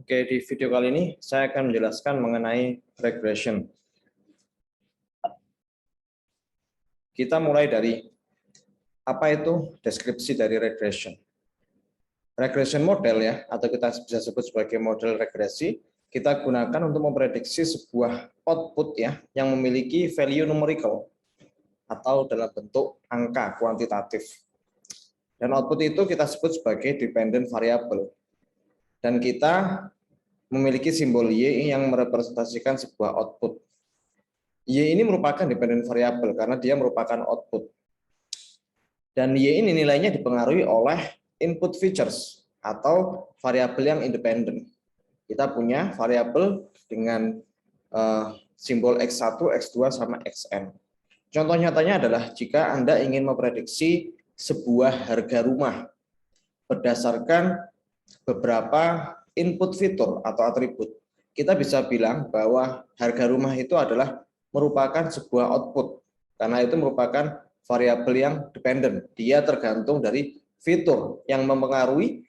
Oke, di video kali ini saya akan menjelaskan mengenai regression. Kita mulai dari apa itu deskripsi dari regression. Regression model ya, atau kita bisa sebut sebagai model regresi, kita gunakan untuk memprediksi sebuah output ya yang memiliki value numerical atau dalam bentuk angka kuantitatif. Dan output itu kita sebut sebagai dependent variable. Dan kita memiliki simbol Y yang merepresentasikan sebuah output. Y ini merupakan dependent variable karena dia merupakan output. Dan Y ini nilainya dipengaruhi oleh input features atau variabel yang independen. Kita punya variabel dengan simbol X1, X2, sama Xn. Contoh nyatanya adalah jika Anda ingin memprediksi sebuah harga rumah berdasarkan beberapa input fitur atau atribut, kita bisa bilang bahwa harga rumah itu adalah merupakan sebuah output, karena itu merupakan variabel yang dependen. Dia tergantung dari fitur yang mempengaruhi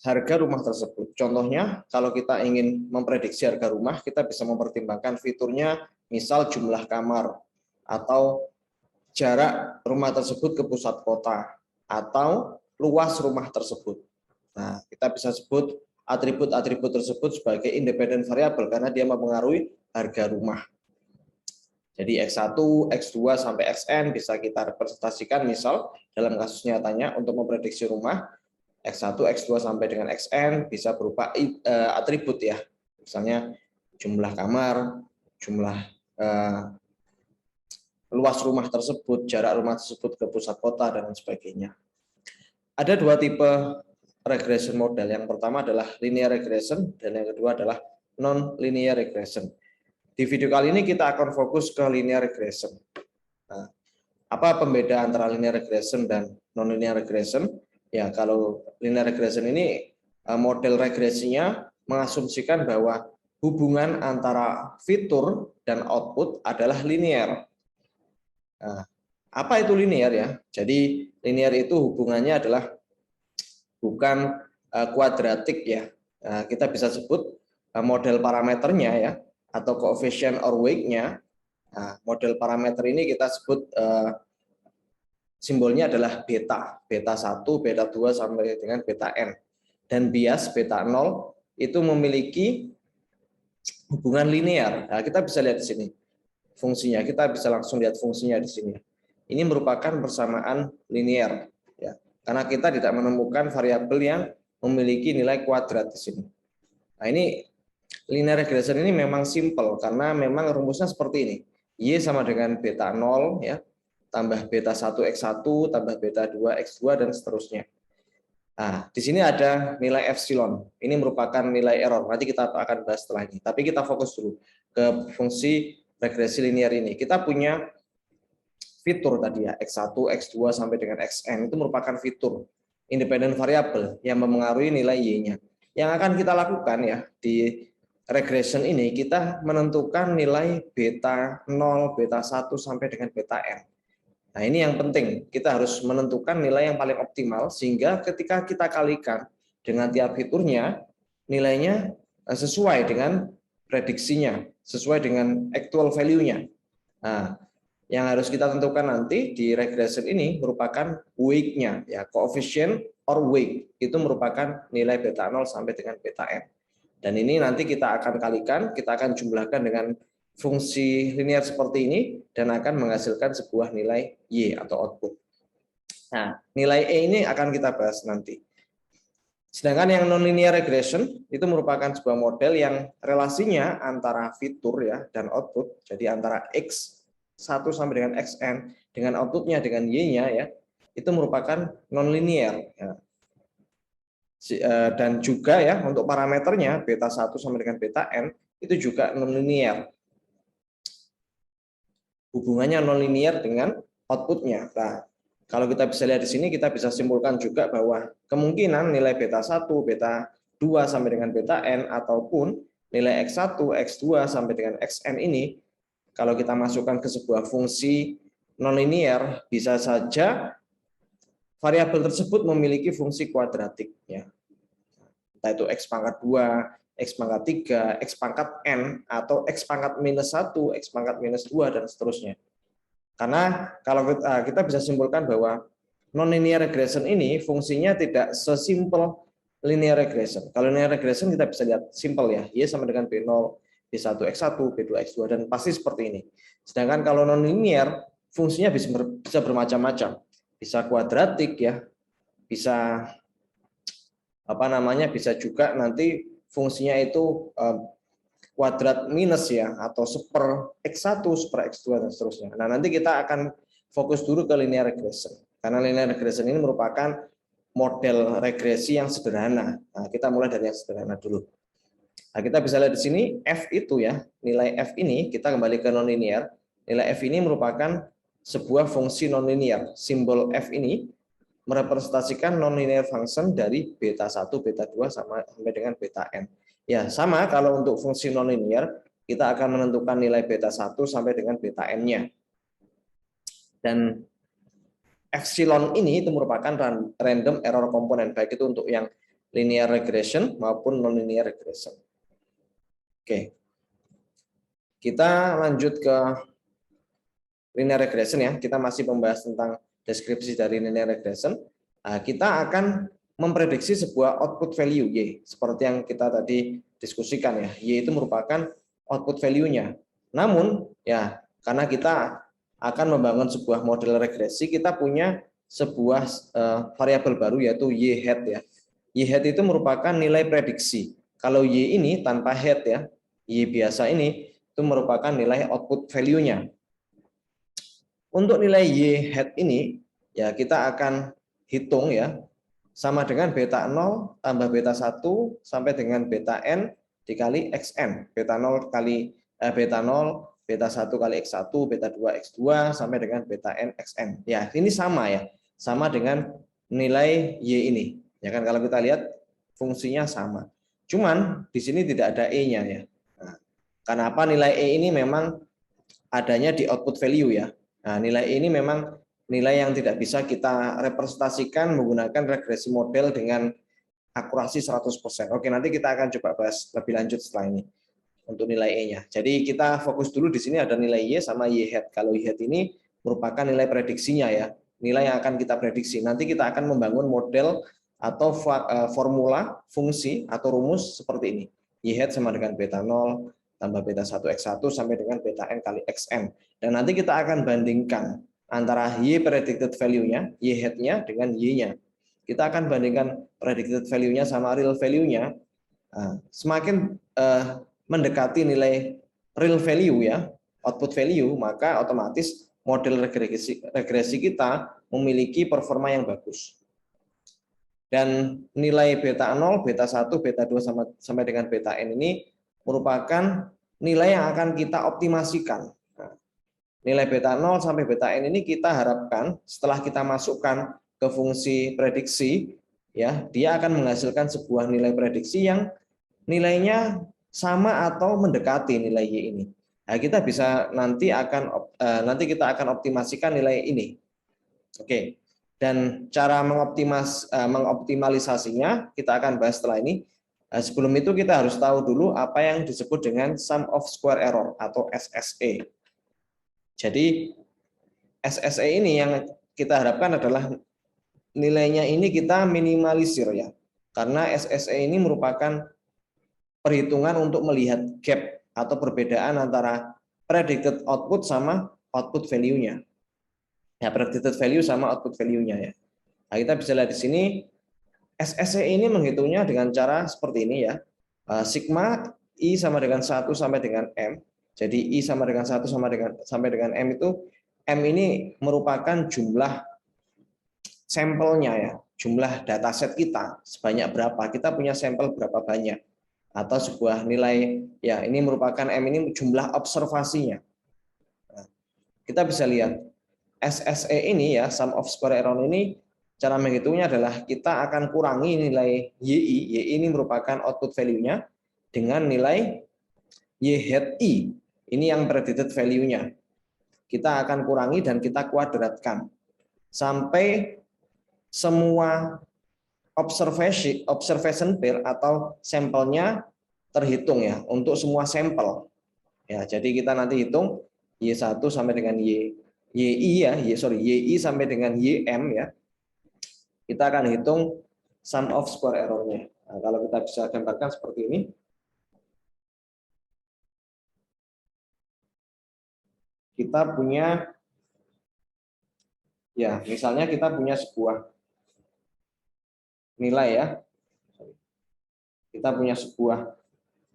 harga rumah tersebut. Contohnya, kalau kita ingin memprediksi harga rumah, kita bisa mempertimbangkan fiturnya, misal jumlah kamar, atau jarak rumah tersebut ke pusat kota, atau luas rumah tersebut. Nah, kita bisa sebut atribut-atribut tersebut sebagai independent variable karena dia mempengaruhi harga rumah. Jadi X1, X2, sampai Xn bisa kita representasikan misal dalam kasus nyatanya untuk memprediksi rumah, X1, X2, sampai dengan Xn bisa berupa atribut ya. Misalnya jumlah kamar, jumlah luas rumah tersebut, jarak rumah tersebut ke pusat kota, dan sebagainya. Ada dua tipe regression model. Yang pertama adalah linear regression, dan yang kedua adalah non-linear regression. Di video kali ini kita akan fokus ke linear regression. Nah, apa pembeda antara linear regression dan non-linear regression? Ya, kalau linear regression ini model regresinya mengasumsikan bahwa hubungan antara fitur dan output adalah linear. Nah, apa itu linear ya? Jadi linear itu hubungannya adalah bukan kuadratik ya. Nah, kita bisa sebut model parameternya ya, atau coefficient or weight-nya. Nah, model parameter ini kita sebut simbolnya adalah beta, beta 1, beta 2, sampai dengan beta n. Dan bias beta 0 itu memiliki hubungan linear. Nah, kita bisa lihat di sini fungsinya, kita bisa langsung lihat fungsinya di sini. Ini merupakan persamaan linear ya, karena kita tidak menemukan variabel yang memiliki nilai kuadrat di sini. Nah, ini linear regression ini memang simple karena memang rumusnya seperti ini. Y sama dengan beta 0 ya, tambah beta 1 X1 tambah beta 2 X2 dan seterusnya. Nah, di sini ada nilai epsilon. Ini merupakan nilai error. Nanti kita akan bahas setelah ini. Tapi kita fokus dulu ke fungsi regresi linear ini. Kita punya fitur tadi ya, X1, X2 sampai dengan Xn itu merupakan fitur independent variable yang mempengaruhi nilai Y-nya. Yang akan kita lakukan ya di regression ini, kita menentukan nilai beta 0, beta 1 sampai dengan beta n. Nah, ini yang penting. Kita harus menentukan nilai yang paling optimal sehingga ketika kita kalikan dengan tiap fiturnya, nilainya sesuai dengan prediksinya, sesuai dengan actual value-nya. Nah, yang harus kita tentukan nanti di regression ini merupakan weight-nya, ya, coefficient or weight, itu merupakan nilai beta 0 sampai dengan beta n. Dan ini nanti kita akan kalikan, kita akan jumlahkan dengan fungsi linear seperti ini, dan akan menghasilkan sebuah nilai Y atau output. Nah, nilai E ini akan kita bahas nanti. Sedangkan yang non-linear regression itu merupakan sebuah model yang relasinya antara fitur ya dan output, jadi antara X1 sampai dengan Xn dengan outputnya dengan Y-nya ya, itu merupakan non-linear ya. Dan juga ya untuk parameternya beta 1 sampai dengan beta n itu juga non-linear. Hubungannya non-linear dengan outputnya. Nah, kalau kita bisa lihat di sini, kita bisa simpulkan juga bahwa kemungkinan nilai beta 1, beta 2 sampai dengan beta n ataupun nilai X1, X2 sampai dengan Xn ini, kalau kita masukkan ke sebuah fungsi non-linear, bisa saja variabel tersebut memiliki fungsi kuadratik. Ya. entah itu X pangkat 2, X pangkat 3, X pangkat N, atau X pangkat minus 1, X pangkat minus 2, dan seterusnya. Karena kalau kita bisa simpulkan bahwa non-linear regression ini fungsinya tidak sesimpel linear regression. Kalau linear regression kita bisa lihat simpel ya, Y sama dengan B0, B1 X1, B2 X2, dan pasti seperti ini. Sedangkan kalau non-linear fungsinya bisa bermacam-macam, bisa kuadratik ya, bisa bisa juga nanti fungsinya itu kuadrat minus ya, atau super X1, super X2, dan seterusnya. Nah, nanti kita akan fokus dulu ke linear regression. Karena linear regression ini merupakan model regresi yang sederhana. Nah, kita mulai dari yang sederhana dulu. Nah, kita bisa lihat di sini F itu ya, nilai F ini, kita kembali ke nonlinear. Nilai F ini merupakan sebuah fungsi nonlinear. Simbol F ini merepresentasikan nonlinear function dari beta 1, beta 2 sampai dengan beta n. Ya, sama kalau untuk fungsi nonlinear, kita akan menentukan nilai beta 1 sampai dengan beta n-nya. Dan epsilon ini itu merupakan random error komponen, baik itu untuk yang linear regression maupun nonlinear regression. Oke. Kita lanjut ke linear regression ya. Kita masih membahas tentang deskripsi dari linear regression. Nah, kita akan memprediksi sebuah output value Y, seperti yang kita tadi diskusikan ya. Y itu merupakan output value-nya. Namun ya, karena kita akan membangun sebuah model regresi, kita punya sebuah variabel baru yaitu Y hat ya. Y hat itu merupakan nilai prediksi. Kalau Y ini tanpa hat ya, Y biasa ini itu merupakan nilai output value-nya. Untuk nilai Y hat ini ya kita akan hitung ya, sama dengan beta 0 tambah beta 1 sampai dengan beta n dikali xn. Beta 0 kali beta 0, beta 1 kali x1, beta 2 x2 sampai dengan beta n xn. Ya, ini sama ya. Sama dengan nilai y ini. Ya kan, kalau kita lihat fungsinya sama. Cuman di sini tidak ada e-nya ya. Nah, kenapa nilai e ini memang adanya di output value ya. Nah, nilai e ini memang nilai yang tidak bisa kita representasikan menggunakan regresi model dengan akurasi 100%. Oke, nanti kita akan coba bahas lebih lanjut setelah ini untuk nilai E-nya. Jadi kita fokus dulu di sini ada nilai Y sama Y hat. Kalau Y hat ini merupakan nilai prediksinya ya, nilai yang akan kita prediksi. Nanti kita akan membangun model atau formula fungsi atau rumus seperti ini. Y hat sama dengan beta 0 tambah beta 1 X1 sampai dengan beta n kali Xn. Dan nanti kita akan bandingkan antara Y predicted value-nya, Y hat-nya dengan Y-nya. Kita akan bandingkan predicted value-nya sama real value-nya. Nah, semakin mendekati nilai real value ya, output value, maka otomatis model regresi kita memiliki performa yang bagus. Dan nilai beta 0, beta 1, beta 2 sampai dengan beta n ini merupakan nilai yang akan kita optimasikan. Nilai beta 0 sampai beta n ini kita harapkan setelah kita masukkan ke fungsi prediksi, ya dia akan menghasilkan sebuah nilai prediksi yang nilainya sama atau mendekati nilai Y ini. Nah, kita bisa nanti kita akan optimasikan nilai ini. Oke. Dan cara mengoptimalisasinya kita akan bahas setelah ini. Sebelum itu kita harus tahu dulu apa yang disebut dengan sum of square error atau SSE. Jadi SSE ini yang kita harapkan adalah nilainya ini kita minimalisir ya. Karena SSE ini merupakan perhitungan untuk melihat gap atau perbedaan antara predicted output sama output value-nya. Ya, predicted value sama output value-nya ya. Nah, kita bisa lihat di sini SSE ini menghitungnya dengan cara seperti ini ya. Sigma I sama dengan 1 sampai dengan M. Jadi I sama dengan 1 sampai dengan M itu, M ini merupakan jumlah sampelnya ya, jumlah dataset kita sebanyak berapa, kita punya sampel berapa banyak, atau sebuah nilai ya, ini merupakan M ini jumlah observasinya. Nah, kita bisa lihat SSE ini ya, sum of square error ini, cara menghitungnya adalah kita akan kurangi nilai YI ini merupakan output value-nya dengan nilai Y hat I. Ini yang predicted value-nya. Kita akan kurangi dan kita kuadratkan sampai semua observation pair atau sampelnya terhitung ya untuk semua sampel. Ya, jadi kita nanti hitung Y1 sampai dengan YI ya, YI sampai dengan YM ya. Kita akan hitung sum of square error-nya. Nah, kalau kita bisa gambarkan seperti ini. Kita punya ya, misalnya kita punya sebuah nilai ya. Kita punya sebuah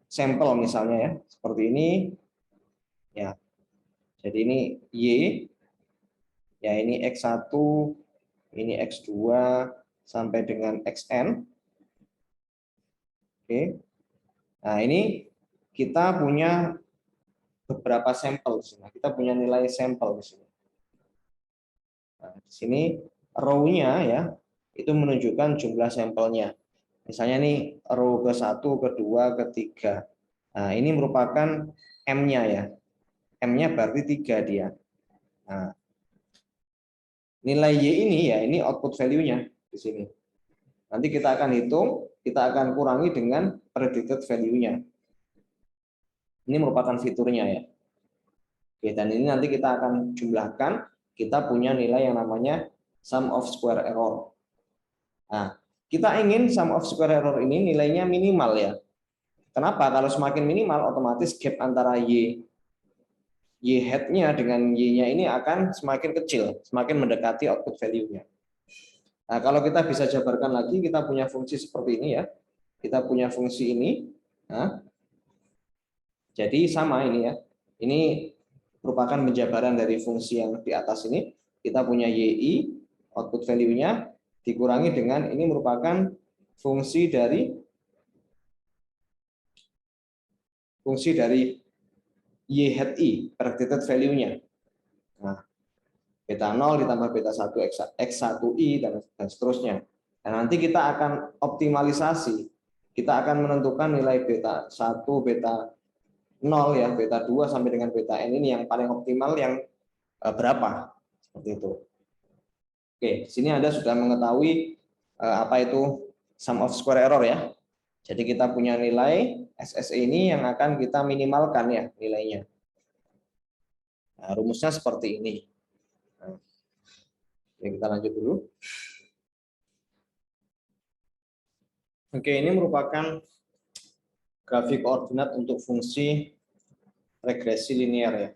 sampel misalnya ya, seperti ini. Ya. Jadi ini Y, ya ini X1, ini X2 sampai dengan XN. Oke. Nah, ini kita punya beberapa sampel di sini. Kita punya nilai sampel di sini. Nah, di sini row-nya ya, itu menunjukkan jumlah sampelnya. Misalnya nih row ke-1, ke-2, ke-3. Nah, ini merupakan M-nya ya. M-nya berarti 3 dia. Nah, nilai Y ini ya, ini output value-nya di sini. Nanti kita akan hitung, kita akan kurangi dengan predicted value-nya. Ini merupakan fiturnya ya. Oke, dan ini nanti kita akan jumlahkan, kita punya nilai yang namanya sum of square error. Nah, kita ingin sum of square error ini nilainya minimal ya. Kenapa? Kalau semakin minimal, otomatis gap antara Y head-nya dengan Y-nya ini akan semakin kecil, semakin mendekati output value-nya. Nah, kalau kita bisa jabarkan lagi, kita punya fungsi seperti ini ya. Kita punya fungsi ini. Nah, jadi sama ini ya. Ini merupakan penjabaran dari fungsi yang di atas ini. Kita punya YI, output value-nya, dikurangi dengan ini merupakan fungsi dari Y hat I, predicted value-nya. Nah, beta 0 ditambah beta 1 X1I dan seterusnya. Nah, nanti kita akan optimalisasi. Kita akan menentukan nilai beta 1, beta 0 ya, beta 2 sampai dengan beta N ini yang paling optimal yang berapa. Seperti itu. Oke, sini Anda sudah mengetahui apa itu sum of square error ya. Jadi kita punya nilai SSE ini yang akan kita minimalkan ya nilainya. Nah, rumusnya seperti ini. Nah, kita lanjut dulu. Oke, ini merupakan grafik koordinat untuk fungsi regresi linear ya.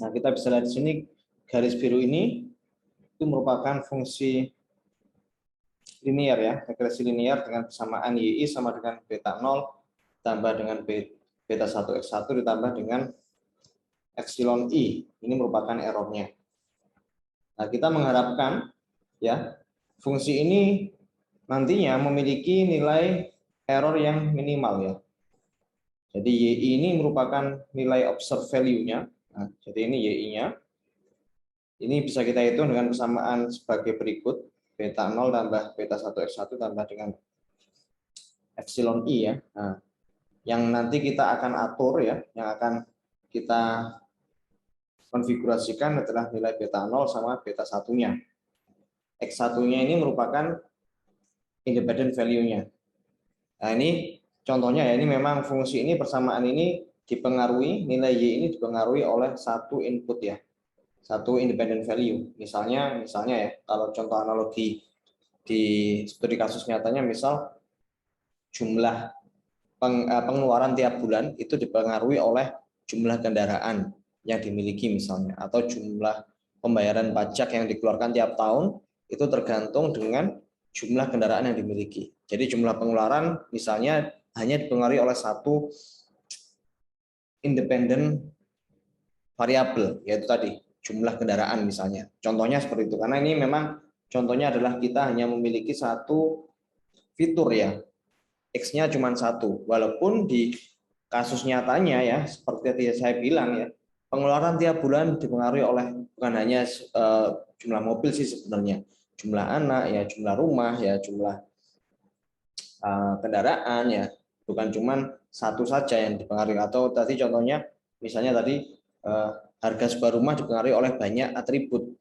Nah, kita bisa lihat di sini garis biru ini itu merupakan fungsi linear ya, regresi linear dengan persamaan YI sama dengan beta 0 tambah dengan beta 1 X1 ditambah dengan epsilon I. Ini merupakan errornya. Nah, kita mengharapkan ya fungsi ini nantinya memiliki nilai error yang minimal ya. Jadi YI ini merupakan nilai observed value-nya. Nah, jadi ini YI-nya. Ini bisa kita hitung dengan persamaan sebagai berikut. Beta 0 tambah beta 1 X1 tambah dengan epsilon I ya. Nah, yang nanti kita akan atur ya, yang akan kita konfigurasikan adalah nilai beta 0 sama beta 1-nya. X1-nya ini merupakan independent value-nya. Nah, ini contohnya ya, ini memang fungsi ini persamaan ini dipengaruhi, nilai Y ini dipengaruhi oleh satu input ya, satu independent value. Misalnya ya, kalau contoh analogi di studi kasus nyatanya, misal jumlah pengeluaran tiap bulan itu dipengaruhi oleh jumlah kendaraan yang dimiliki misalnya, atau jumlah pembayaran pajak yang dikeluarkan tiap tahun itu tergantung dengan jumlah kendaraan yang dimiliki. Jadi jumlah pengeluaran misalnya hanya dipengaruhi oleh satu independen variabel, yaitu tadi jumlah kendaraan misalnya. Contohnya seperti itu, karena ini memang contohnya adalah kita hanya memiliki satu fitur ya, X-nya cuma satu. Walaupun di kasus nyatanya ya, seperti yang saya bilang ya, pengeluaran tiap bulan dipengaruhi oleh bukan hanya jumlah mobil sih sebenarnya, jumlah anak ya, jumlah rumah ya, jumlah kendaraan ya, bukan cuma satu saja yang dipengaruhi. Atau tadi contohnya misalnya tadi harga sebuah rumah dipengaruhi oleh banyak atribut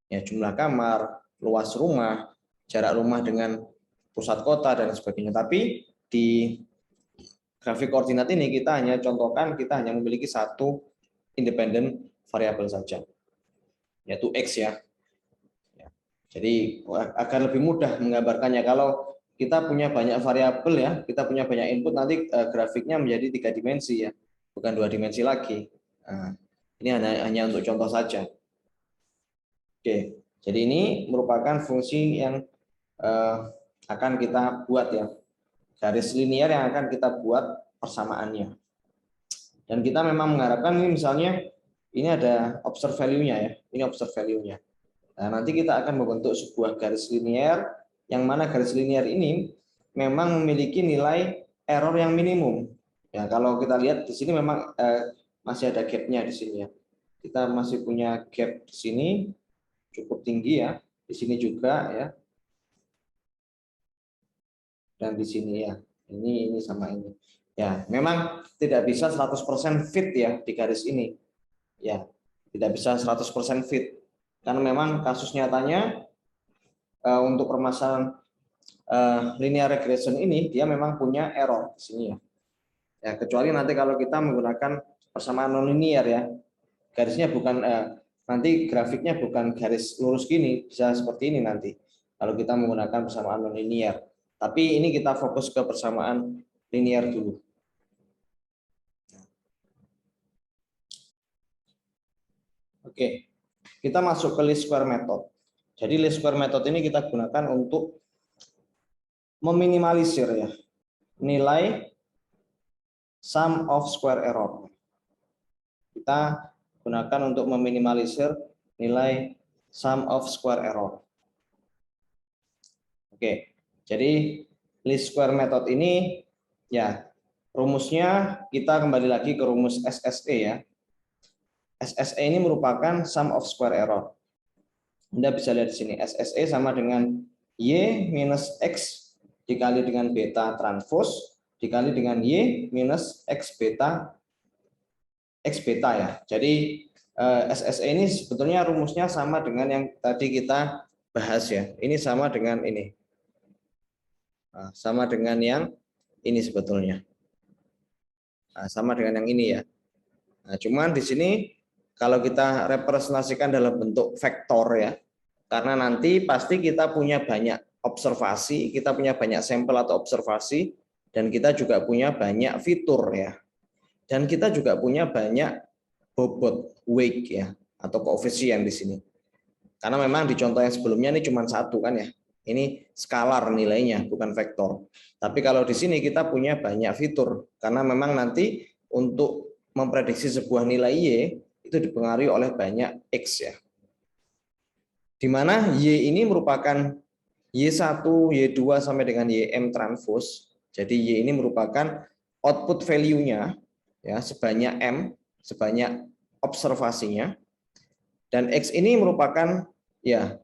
ya, jumlah kamar, luas rumah, jarak rumah dengan pusat kota, dan sebagainya. Tapi di grafik koordinat ini kita hanya contohkan, kita hanya memiliki satu independen variabel saja, yaitu X ya. Jadi agar lebih mudah menggambarkannya, kalau kita punya banyak variabel ya, kita punya banyak input, nanti grafiknya menjadi 3 dimensi ya, bukan 2 dimensi lagi. Nah, ini hanya untuk contoh saja. Oke, jadi ini merupakan fungsi yang akan kita buat ya, garis linear yang akan kita buat persamaannya. Dan kita memang mengharapkan ini misalnya ini ada observe value-nya ya, ini observe value-nya. Nah, nanti kita akan membentuk sebuah garis linear yang mana garis linear ini memang memiliki nilai error yang minimum. Ya, kalau kita lihat di sini memang masih ada gap-nya di sini ya. Kita masih punya gap di sini cukup tinggi ya. Di sini juga ya. Dan di sini ya. Ini sama ini. Ya, memang tidak bisa 100% fit ya di garis ini. Ya, tidak bisa 100% fit. Karena memang kasus nyatanya untuk permasalahan linear regression ini dia memang punya error di sini ya. Ya, kecuali nanti kalau kita menggunakan persamaan nonlinear ya. Garisnya bukan nanti grafiknya bukan garis lurus gini, bisa seperti ini nanti. Kalau kita menggunakan persamaan nonlinear. Tapi ini kita fokus ke persamaan linear dulu. Oke. Kita masuk ke least square method. Jadi least square method ini kita gunakan untuk meminimalisir ya nilai sum of square error. Kita gunakan untuk meminimalisir nilai sum of square error. Oke, jadi least square method ini ya rumusnya kita kembali lagi ke rumus SSE ya. SSE ini merupakan sum of square error. Anda bisa lihat di sini SSE sama dengan Y minus X dikali dengan beta transpose dikali dengan Y minus X beta ya. Jadi SSE ini sebetulnya rumusnya sama dengan yang tadi kita bahas ya. Ini sama dengan ini. Nah, sama dengan yang ini sebetulnya. Nah, sama dengan yang ini ya. Nah, cuman di sini kalau kita representasikan dalam bentuk vektor ya. Karena nanti pasti kita punya banyak observasi, kita punya banyak sampel atau observasi, dan kita juga punya banyak fitur ya. Dan kita juga punya banyak bobot weight ya, atau koefisien di sini. Karena memang di contoh yang sebelumnya ini cuma satu kan ya. Ini skalar nilainya, bukan vektor. Tapi kalau di sini kita punya banyak fitur, karena memang nanti untuk memprediksi sebuah nilai Y itu dipengaruhi oleh banyak X ya. Di mana Y ini merupakan Y1, Y2 sampai dengan YM transpose. Jadi Y ini merupakan output value-nya ya sebanyak M, sebanyak observasinya. Dan X ini merupakan ya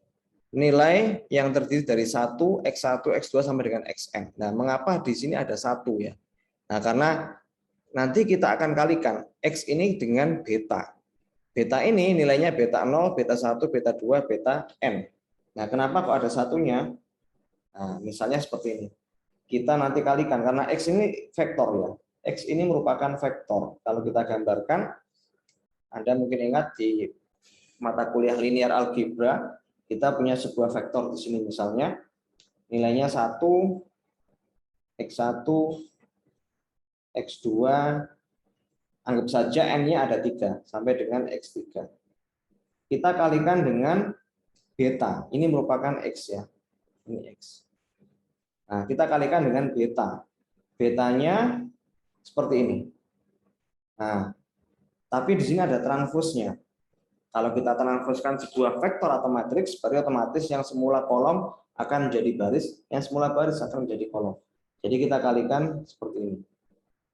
nilai yang terdiri dari 1, X1, X2 sampai dengan Xn. Nah, mengapa di sini ada 1 ya? Nah, karena nanti kita akan kalikan X ini dengan beta. Beta ini nilainya beta 0, beta 1, beta 2, beta n. Nah, kenapa kok ada satunya? Nah, misalnya seperti ini. Kita nanti kalikan, karena X ini vektor ya. X ini merupakan vektor. Kalau kita gambarkan, Anda mungkin ingat di mata kuliah linear algebra, kita punya sebuah vektor di sini misalnya. Nilainya 1, X1, X2, anggap saja n-nya ada 3 sampai dengan X3. Kita kalikan dengan beta. Ini merupakan X ya. Ini X. Nah, kita kalikan dengan beta. Betanya seperti ini. Nah, tapi di sini ada transpose-nya. Kalau kita transposkan sebuah vektor atau matriks, berarti otomatis yang semula kolom akan menjadi baris, yang semula baris akan menjadi kolom. Jadi kita kalikan seperti ini.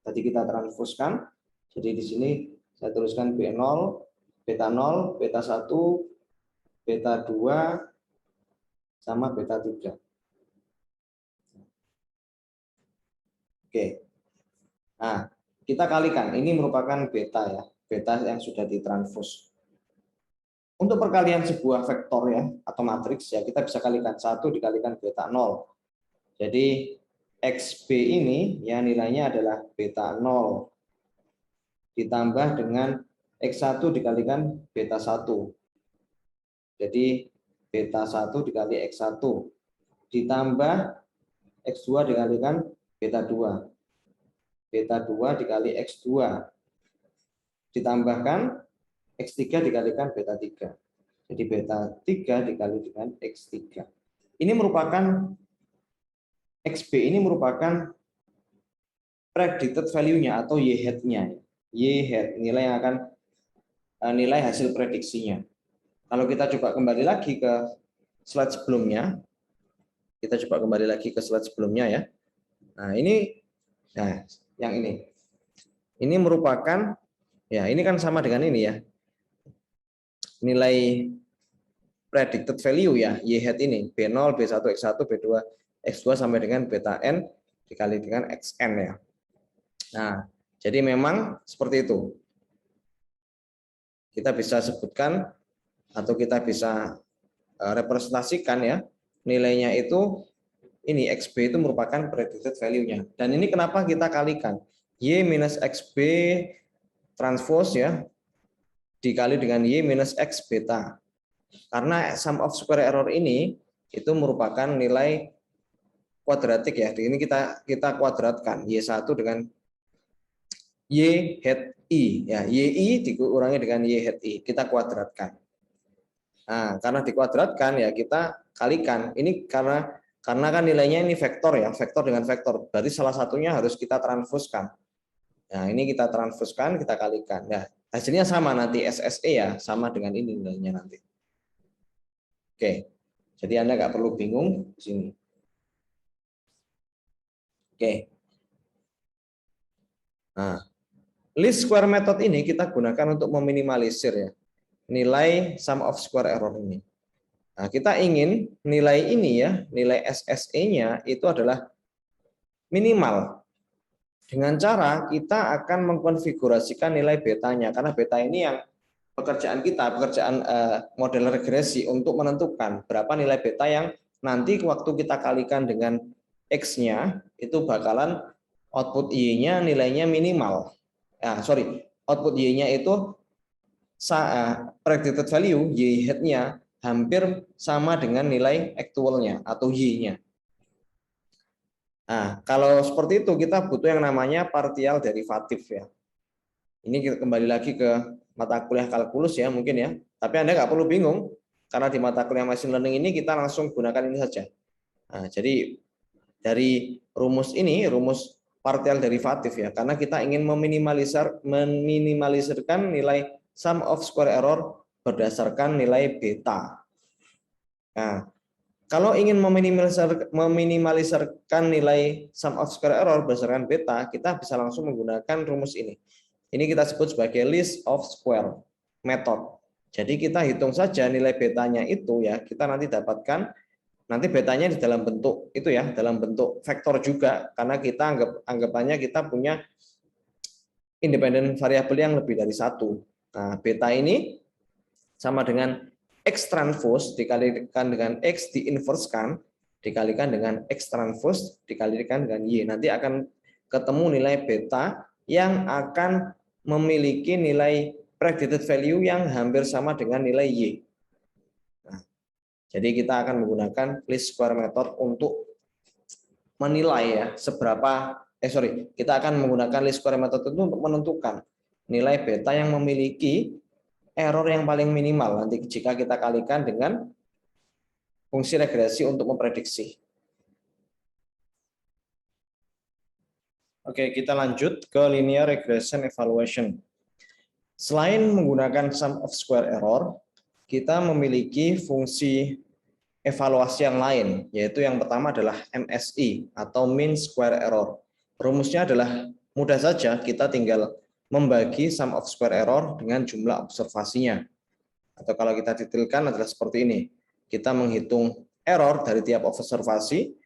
Tadi kita transposkan. Jadi di sini saya tuliskan B0, beta 0, beta 1, beta 2, sama beta 3. Oke. Nah, kita kalikan. Ini merupakan beta ya. Beta yang sudah ditranspos. Untuk perkalian sebuah vektor ya, atau matriks ya, kita bisa kalikan 1 dikalikan beta 0. Jadi XB ini ya nilainya adalah beta 0 ditambah dengan X1 dikalikan beta 1. Jadi beta 1 dikali X1 ditambah X2 dikalikan beta 2. Beta 2 dikali X2 ditambahkan X3 dikalikan beta 3. Jadi beta 3 dikali dengan X3. Ini merupakan XB ini merupakan predicted value-nya atau Y hat-nya. Y hat nilai yang akan nilai hasil prediksinya. Kalau kita coba kembali lagi ke slide sebelumnya, kita coba kembali lagi ke slide sebelumnya ya. Nah, ini yang ini. Ini merupakan ya, ini kan sama dengan ini ya. Nilai predicted value ya, Y hat ini, B0, B1, X1, B2, X2 sampai dengan beta N dikali dengan XN ya. Nah, jadi memang seperti itu. Kita bisa sebutkan atau kita bisa representasikan ya, nilainya itu ini XB itu merupakan predicted value-nya. Dan ini kenapa kita kalikan? Y minus XB transpose ya, dikali dengan Y minus X beta. Karena sum of square error ini itu merupakan nilai kuadratik ya. Ini kita kuadratkan Y1 dengan Y hat I ya, YI dikurangi dengan Y hat I. Kita kuadratkan. Nah, karena dikuadratkan ya kita kalikan. Ini karena kan nilainya ini vektor ya, vektor dengan vektor. Berarti salah satunya harus kita transfuskan. Nah, ini kita transfuskan, kita kalikan. Nah, hasilnya sama nanti SSE ya, sama dengan ini nilainya nanti. Oke. Jadi Anda nggak perlu bingung di sini. Oke. Nah, least square method ini kita gunakan untuk meminimalisir ya nilai sum of square error ini. Nah, kita ingin nilai ini ya, nilai SSE-nya itu adalah minimal. Dengan cara kita akan mengkonfigurasikan nilai betanya, karena beta ini yang pekerjaan kita, pekerjaan model regresi untuk menentukan berapa nilai beta yang nanti waktu kita kalikan dengan X-nya itu bakalan output Y-nya nilainya minimal. Output Y-nya itu predicted value Y hat-nya hampir sama dengan nilai actual-nya atau Y-nya. Nah, kalau seperti itu kita butuh yang namanya partial derivatif ya. Ini kita kembali lagi ke mata kuliah kalkulus ya mungkin ya. Tapi Anda nggak perlu bingung karena di mata kuliah machine learning ini kita langsung gunakan ini saja. Nah, jadi dari rumus ini, rumus partial derivatif ya, karena kita ingin meminimalisirkan nilai sum of square error berdasarkan nilai beta. Nah, kalau ingin meminimalisirkan nilai sum of square error berdasarkan beta, kita bisa langsung menggunakan rumus ini. Ini kita sebut sebagai least of square method. Jadi kita hitung saja nilai betanya itu ya, kita nanti dapatkan nanti betanya di dalam bentuk itu ya, dalam bentuk vektor juga karena kita anggapannya kita punya independen variabel yang lebih dari satu. Nah, beta ini sama dengan X transpose dikalikan dengan X diinverskan dikalikan dengan X transpose dikalikan dengan Y. Nanti akan ketemu nilai beta yang akan memiliki nilai predicted value yang hampir sama dengan nilai Y. Nah, jadi kita akan menggunakan least square method untuk menilai ya seberapa kita akan menggunakan least square method itu untuk menentukan nilai beta yang memiliki error yang paling minimal nanti jika kita kalikan dengan fungsi regresi untuk memprediksi. Oke, kita lanjut ke linear regression evaluation. Selain menggunakan sum of square error, kita memiliki fungsi evaluasi yang lain, yaitu yang pertama adalah MSE atau mean square error. Rumusnya adalah mudah saja, kita tinggal membagi sum of square error dengan jumlah observasinya. Atau kalau kita detailkan adalah seperti ini. Kita menghitung error dari tiap observasi,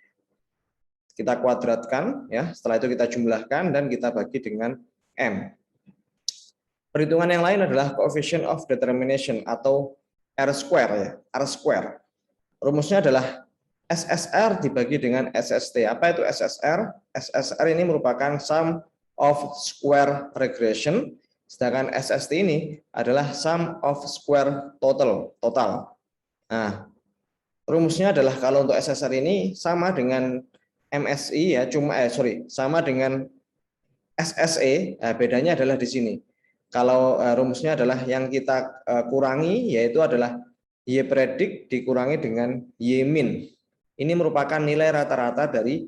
kita kuadratkan, ya. Setelah itu kita jumlahkan dan kita bagi dengan M. Perhitungan yang lain adalah coefficient of determination atau R square ya, R square. Rumusnya adalah SSR dibagi dengan SST. Apa itu SSR? SSR ini merupakan sum of square regression, sedangkan SST ini adalah sum of square total. Nah, rumusnya adalah kalau untuk SSR ini sama dengan MSI ya, sama dengan SSE. Nah, bedanya adalah di sini. Kalau rumusnya adalah yang kita kurangi, yaitu adalah Y predik dikurangi dengan Y min. Ini merupakan nilai rata-rata dari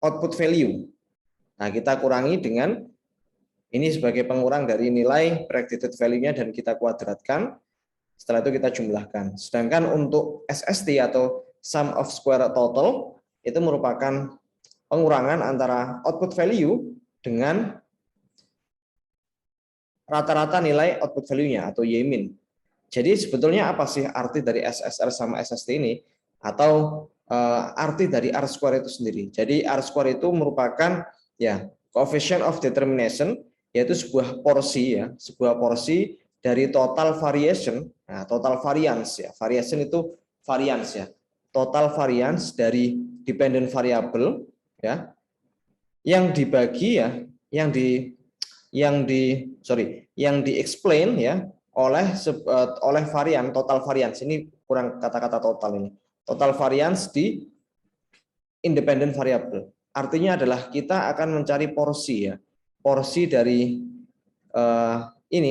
output value. Nah, kita kurangi dengan ini sebagai pengurang dari nilai predicted value-nya dan kita kuadratkan. Setelah itu kita jumlahkan. Sedangkan untuk SST atau sum of square total itu merupakan pengurangan antara output value dengan rata-rata nilai output value-nya atau Y min. Jadi sebetulnya apa sih arti dari SSR sama SST ini? Atau arti dari R square itu sendiri. Jadi R square itu merupakan ya coefficient of determination, yaitu sebuah porsi dari total variation. Nah, total variance ya. Variation itu variance ya. Total variance dari dependent variable ya. Yang dibagi ya, yang di-explain ya oleh varian total variance. Ini kurang kata-kata total ini. Total variance di independent variable. Artinya adalah kita akan mencari porsi ya. Porsi dari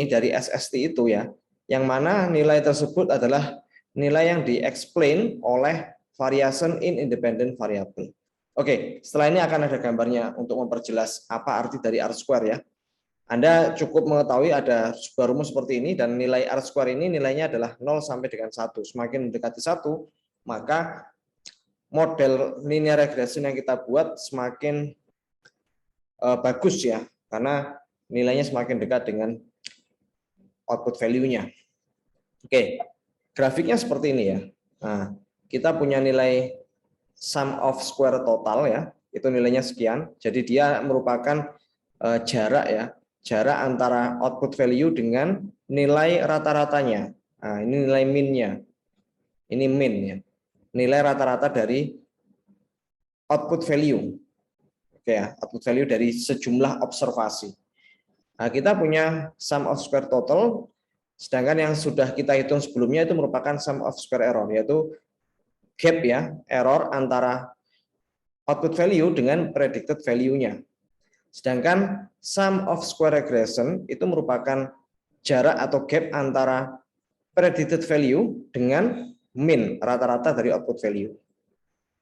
dari SST itu ya. Yang mana nilai tersebut adalah nilai yang di-explain oleh variation in independent variable. Oke, setelah ini akan ada gambarnya untuk memperjelas apa arti dari R square ya. Anda cukup mengetahui ada sebuah rumus seperti ini dan nilai R square ini nilainya adalah 0 sampai dengan 1. Semakin mendekati 1, maka model linear regression yang kita buat semakin bagus ya, karena nilainya semakin dekat dengan output value-nya. Oke, grafiknya seperti ini ya. Nah, kita punya nilai sum of square total ya, itu nilainya sekian. Jadi dia merupakan jarak ya, jarak antara output value dengan nilai rata-ratanya. Nah, ini nilai min-nya. Ini min ya. Nilai rata-rata dari output value. Oke ya, output value dari sejumlah observasi. Nah, kita punya sum of square total, sedangkan yang sudah kita hitung sebelumnya itu merupakan sum of square error, yaitu gap ya, error antara output value dengan predicted value-nya. Sedangkan sum of square regression itu merupakan jarak atau gap antara predicted value dengan min, rata-rata dari output value.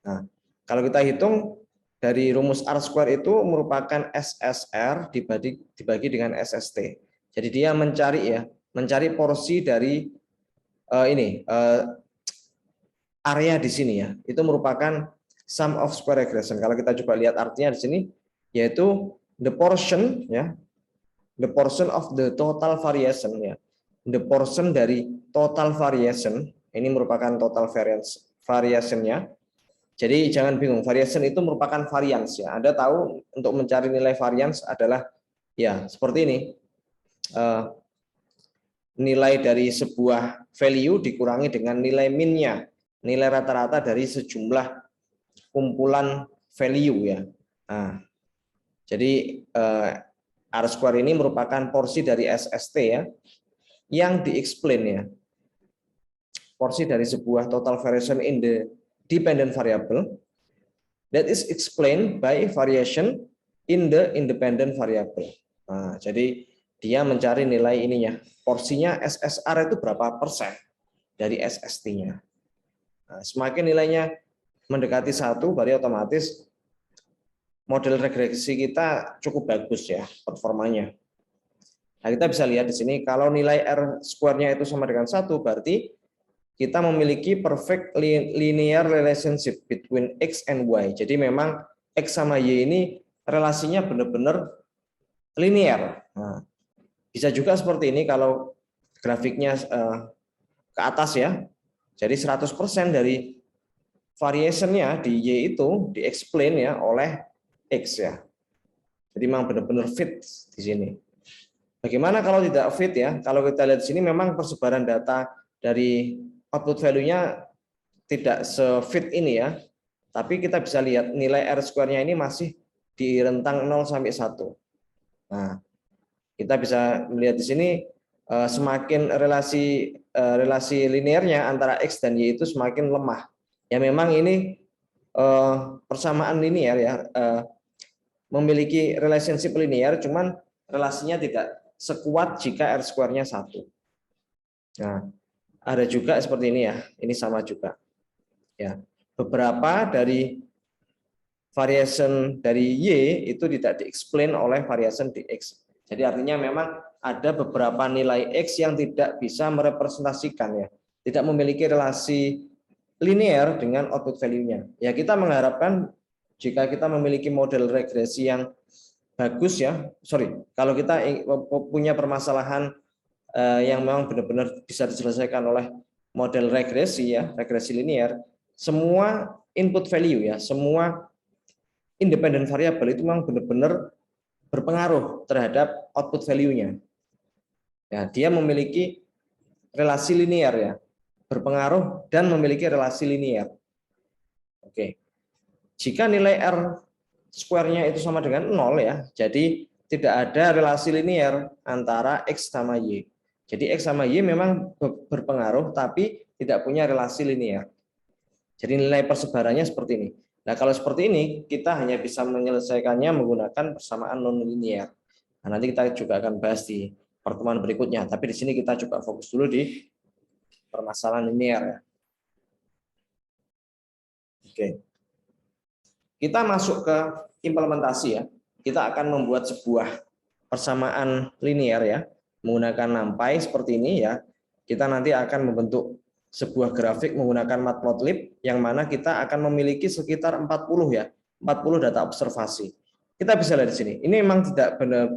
Nah, kalau kita hitung dari rumus R square itu merupakan SSR dibagi dengan SST. Jadi dia mencari porsi dari area di sini ya. Itu merupakan sum of square regression. Kalau kita coba lihat artinya di sini, yaitu the portion ya, the portion of the total variation ya, the portion dari total variation ini merupakan total variation-nya. Jadi jangan bingung, variation itu merupakan variance ya. Anda tahu untuk mencari nilai variance adalah ya seperti ini, nilai dari sebuah value dikurangi dengan nilai min-nya, nilai rata-rata dari sejumlah kumpulan value ya. Nah, jadi R square ini merupakan porsi dari SST ya, yang di-explain ya, porsi dari sebuah total variation in the dependent variable that is explained by variation in the independent variable. Nah, jadi dia mencari nilai ininya, porsinya SSR itu berapa persen dari SST-nya. Nah, semakin nilainya mendekati 1, berarti otomatis model regresi kita cukup bagus ya performanya. Nah, kita bisa lihat di sini kalau nilai R square-nya itu sama dengan 1, berarti kita memiliki perfect linear relationship between X and Y. Jadi memang X sama Y ini relasinya benar-benar linear. Nah, bisa juga seperti ini kalau grafiknya ke atas ya. Jadi 100% dari variation-nya di Y itu di-explain ya oleh X ya. Jadi memang benar-benar fit di sini. Bagaimana kalau tidak fit ya? Kalau kita lihat di sini memang persebaran data dari output value-nya tidak se-fit ini ya. Tapi kita bisa lihat nilai R square-nya ini masih di rentang 0 sampai 1. Nah, kita bisa melihat di sini semakin relasi linearnya antara X dan Y itu semakin lemah. Ya memang ini persamaan linear ya, memiliki relationship linear, cuman relasinya tidak sekuat jika R square-nya 1. Nah, ada juga seperti ini ya, ini sama juga. Ya, beberapa dari variation dari Y itu tidak di-explain oleh variation di X. Jadi artinya memang ada beberapa nilai X yang tidak bisa merepresentasikan ya, tidak memiliki relasi linear dengan output value-nya. Ya kita mengharapkan jika kita memiliki model regresi yang bagus ya, kalau kita punya permasalahan yang memang benar-benar bisa diselesaikan oleh model regresi ya, regresi linear, semua input value ya, semua independen variabel itu memang benar-benar berpengaruh terhadap output value-nya. Ya, dia memiliki relasi linear ya, berpengaruh dan memiliki relasi linear. Oke. Jika nilai R square-nya itu sama dengan 0 ya, jadi tidak ada relasi linear antara X sama Y. Jadi X sama Y memang berpengaruh tapi tidak punya relasi linear. Jadi nilai persebarannya seperti ini. Nah, kalau seperti ini, kita hanya bisa menyelesaikannya menggunakan persamaan non-linear. Nah, nanti kita juga akan bahas di pertemuan berikutnya. Tapi di sini kita coba fokus dulu di permasalahan linear. Ya. Oke. Kita masuk ke implementasi ya. Kita akan membuat sebuah persamaan linear ya, menggunakan NumPy seperti ini ya. Kita nanti akan membentuk sebuah grafik menggunakan matplotlib yang mana kita akan memiliki sekitar 40 ya, 40 data observasi. Kita bisa lihat di sini. Ini memang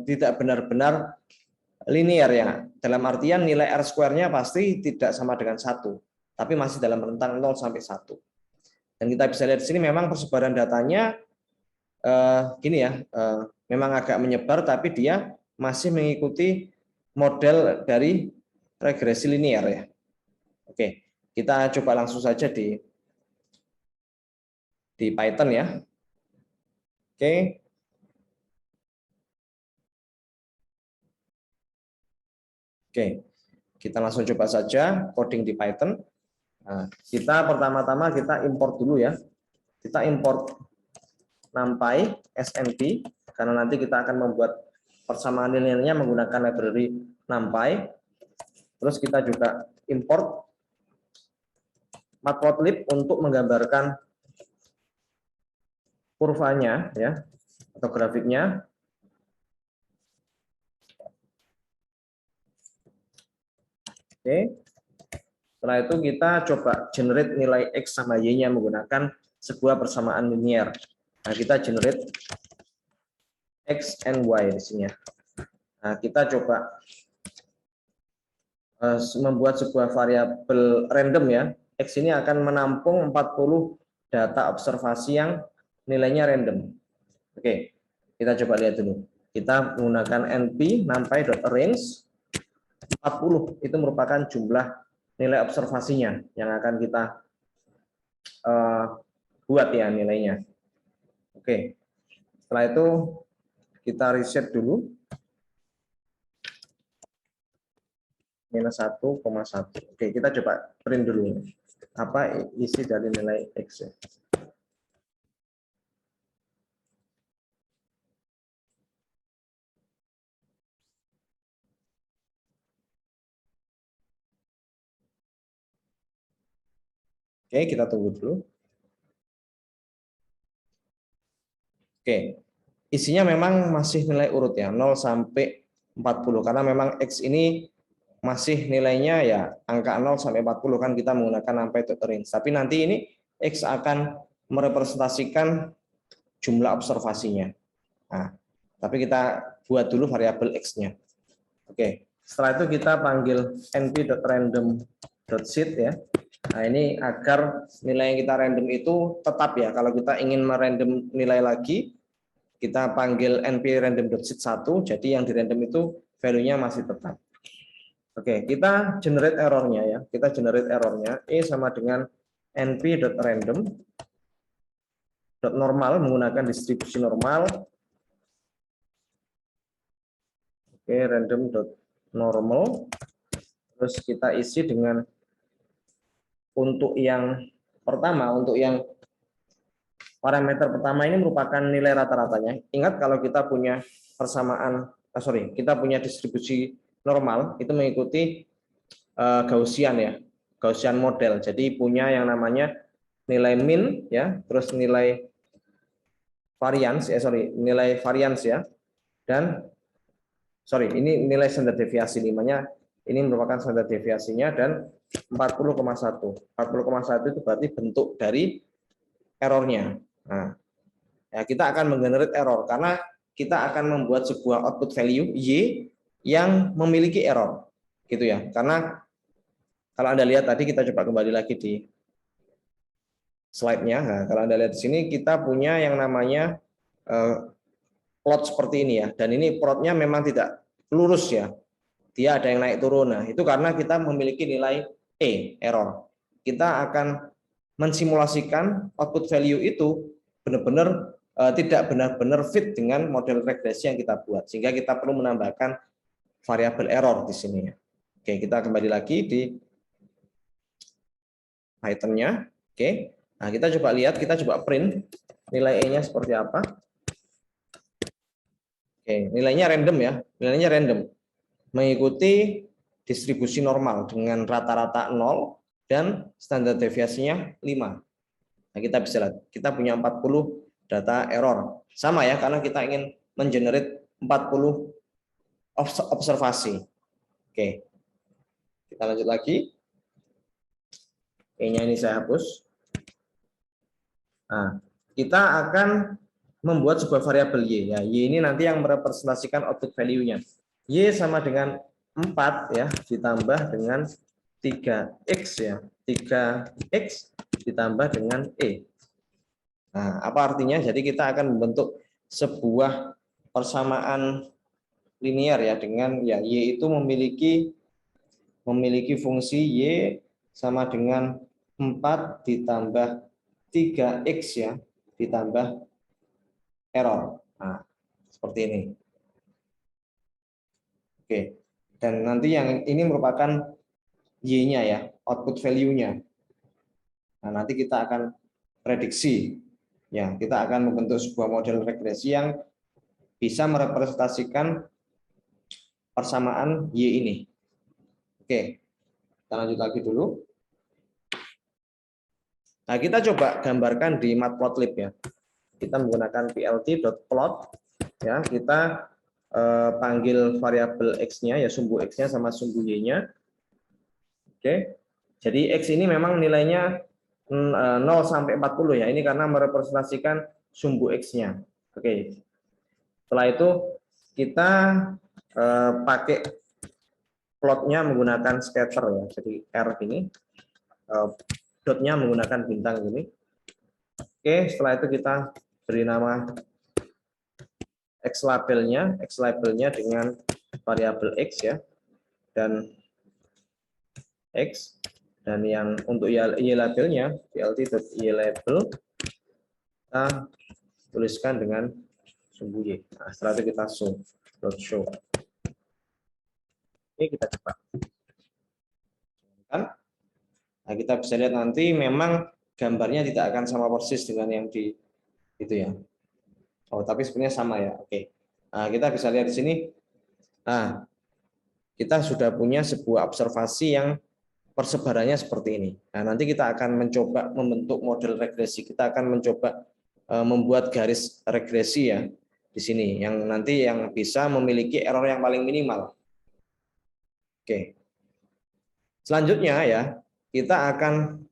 tidak benar-benar linear ya. Dalam artian nilai R square-nya pasti tidak sama dengan 1, tapi masih dalam rentang 0 sampai 1. Dan kita bisa lihat di sini memang persebaran datanya gini ya, memang agak menyebar tapi dia masih mengikuti model dari regresi linear ya. Oke. Kita coba langsung saja di Python ya. Oke. Oke. Kita langsung coba saja coding di Python. Nah, kita pertama-tama kita import dulu ya. Kita import NumPy SNP karena nanti kita akan membuat persamaan linearnya menggunakan library NumPy. Terus kita juga import matplotlib untuk menggambarkan kurvanya ya atau grafiknya. Oke. Setelah itu kita coba generate nilai X sama Y-nya menggunakan sebuah persamaan linear. Nah, kita generate X and Y di sini ya. Nah, kita coba membuat sebuah variabel random ya. X ini akan menampung 40 data observasi yang nilainya random. Oke, kita coba lihat dulu. Kita menggunakan np numpy.range 40 itu merupakan jumlah nilai observasinya yang akan kita buat ya nilainya. Oke, setelah itu kita reset dulu. -1,1. Oke, kita coba print dulu. Apa isi dari nilai X ya. Oke, kita tunggu dulu. Oke, isinya memang masih nilai urut ya, 0 sampai 40. Karena memang X ini masih nilainya ya angka 0 sampai 40 kan kita menggunakan NumPy.range. Tapi nanti ini X akan merepresentasikan jumlah observasinya. Nah, tapi kita buat dulu variabel X-nya. Oke, setelah itu kita panggil np.random.seed ya. Nah, ini agar nilai yang kita random itu tetap ya. Kalau kita ingin merandom nilai lagi, kita panggil np.random.seed 1, jadi yang di random itu value-nya masih tetap. Oke, kita generate errornya ya. Kita generate errornya E sama dengan np.random.normal menggunakan distribusi normal. Oke, random.normal. Terus kita isi dengan untuk yang pertama, untuk yang parameter pertama ini merupakan nilai rata-ratanya. Ingat kalau kita punya persamaan, kita punya distribusi normal itu mengikuti Gaussian ya, Gaussian model. Jadi punya yang namanya nilai min ya, terus nilai variance nilai variance ya, dan ini nilai standar deviasi namanya. Ini merupakan standar deviasinya dan 40,1. 40,1 itu berarti bentuk dari errornya. Nah, ya kita akan menggenerate error karena kita akan membuat sebuah output value y yang memiliki error, gitu ya. Karena kalau Anda lihat tadi, kita coba kembali lagi di slide-nya. Nah, kalau Anda lihat di sini kita punya yang namanya plot seperti ini ya, dan ini plotnya memang tidak lurus ya. Dia ada yang naik turun. Nah, itu karena kita memiliki nilai error. Kita akan mensimulasikan output value itu benar-benar tidak benar-benar fit dengan model regresi yang kita buat, sehingga kita perlu menambahkan variabel error di sini. Oke, kita kembali lagi di Python-nya. Oke, nah kita coba lihat, kita coba print nilai E-nya seperti apa. Oke, nilainya random ya, nilainya random, mengikuti distribusi normal dengan rata-rata 0 dan standar deviasinya 5. Nah, kita bisa lihat, kita punya 40 data error. Sama ya, karena kita ingin mengenerate 40 observasi. Oke. Kita lanjut lagi. E-nya ini saya hapus. Nah, kita akan membuat sebuah variabel Y ya. Y ini nanti yang merepresentasikan output value-nya. Y sama dengan 4 ya, ditambah dengan 3X ya. 3X ditambah dengan E. Nah, apa artinya? Jadi kita akan membentuk sebuah persamaan linear ya, dengan ya Y itu memiliki fungsi Y sama dengan 4 ditambah 3X ya, ditambah error. Nah, seperti ini. Oke. Dan nanti yang ini merupakan Y-nya ya, output value-nya. Nah, nanti kita akan prediksi. Ya, kita akan membentuk sebuah model regresi yang bisa merepresentasikan persamaan Y ini. Oke, kita lanjut lagi dulu. Nah, kita coba gambarkan di matplotlib ya. Kita menggunakan plt.plot ya, kita panggil variabel X-nya ya, sumbu X-nya sama sumbu Y-nya. Oke. Jadi X ini memang nilainya 0 sampai 40 ya. Ini karena merepresentasikan sumbu X-nya. Oke. Setelah itu kita pakai plotnya menggunakan scatter ya. Jadi R ini dotnya menggunakan bintang ini. Oke, setelah itu kita beri nama X labelnya dengan variabel X ya, dan X, dan yang untuk Y labelnya plt.ylabel kita tuliskan dengan sumbu Y. Nah, setelah itu kita show. Oke, kita coba. Nah, kita bisa lihat nanti memang gambarnya tidak akan sama persis dengan yang di itu ya. Oh, tapi sebenarnya sama ya. Oke. Nah, kita bisa lihat di sini. Nah, kita sudah punya sebuah observasi yang persebarannya seperti ini. Nah, nanti kita akan mencoba membentuk model regresi. Kita akan mencoba membuat garis regresi ya di sini, yang nanti yang bisa memiliki error yang paling minimal. Oke. Selanjutnya ya, kita akan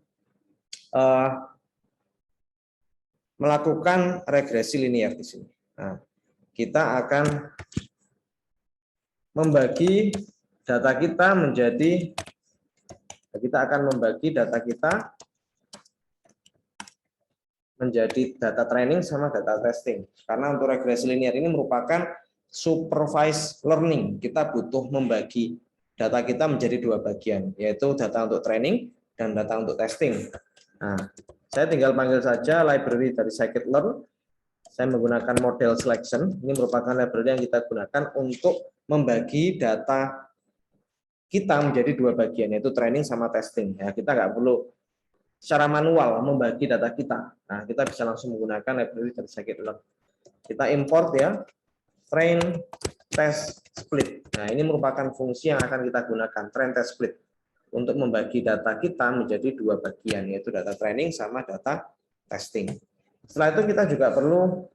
melakukan regresi linear di sini. Nah, kita akan membagi data kita menjadi data training sama data testing. Karena untuk regresi linear ini merupakan supervised learning. Kita butuh membagi data kita menjadi dua bagian, yaitu data untuk training dan data untuk testing. Nah, saya tinggal panggil saja library dari scikit-learn. Saya menggunakan model selection. Ini merupakan library yang kita gunakan untuk membagi data kita menjadi dua bagian, yaitu training sama testing. Ya, kita nggak perlu secara manual membagi data kita. Nah, kita bisa langsung menggunakan library dari scikit-learn. Kita import ya, train, test, split. Nah, ini merupakan fungsi yang akan kita gunakan, train, test, split, untuk membagi data kita menjadi dua bagian, yaitu data training sama data testing. Setelah itu kita juga perlu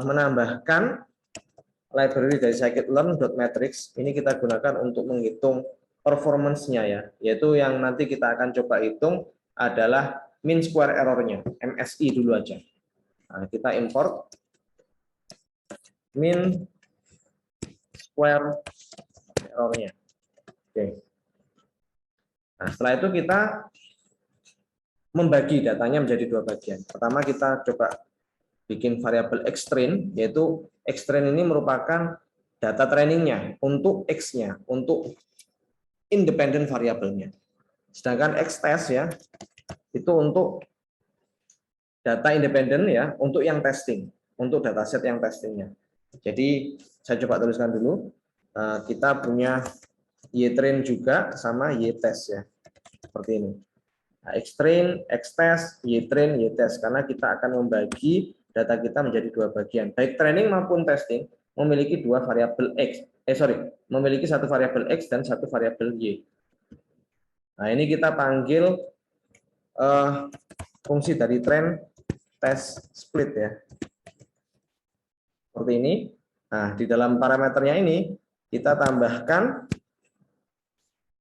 menambahkan library dari scikit-learn.matrix. Ini kita gunakan untuk menghitung performance-nya ya, yaitu yang nanti kita akan coba hitung adalah mean square error-nya, MSI dulu aja. Nah, kita import mean square error-nya. Oke. Nah, setelah itu kita membagi datanya menjadi dua bagian. Pertama kita coba bikin variabel xtrain, yaitu xtrain ini merupakan data trainingnya untuk x-nya, untuk independent variabelnya. Sedangkan xtest ya, itu untuk data independen ya, untuk yang testing, untuk dataset yang testingnya. Jadi saya coba tuliskan dulu. Kita punya ytrain juga sama ytest ya, seperti ini. Nah, xtrain, xtest, ytrain, ytest, karena kita akan membagi data kita menjadi dua bagian. Baik training maupun testing memiliki dua variabel x. Memiliki satu variabel x dan satu variabel y. Nah, ini kita panggil fungsi dari train, test, split ya. Seperti ini. Nah, di dalam parameternya ini kita tambahkan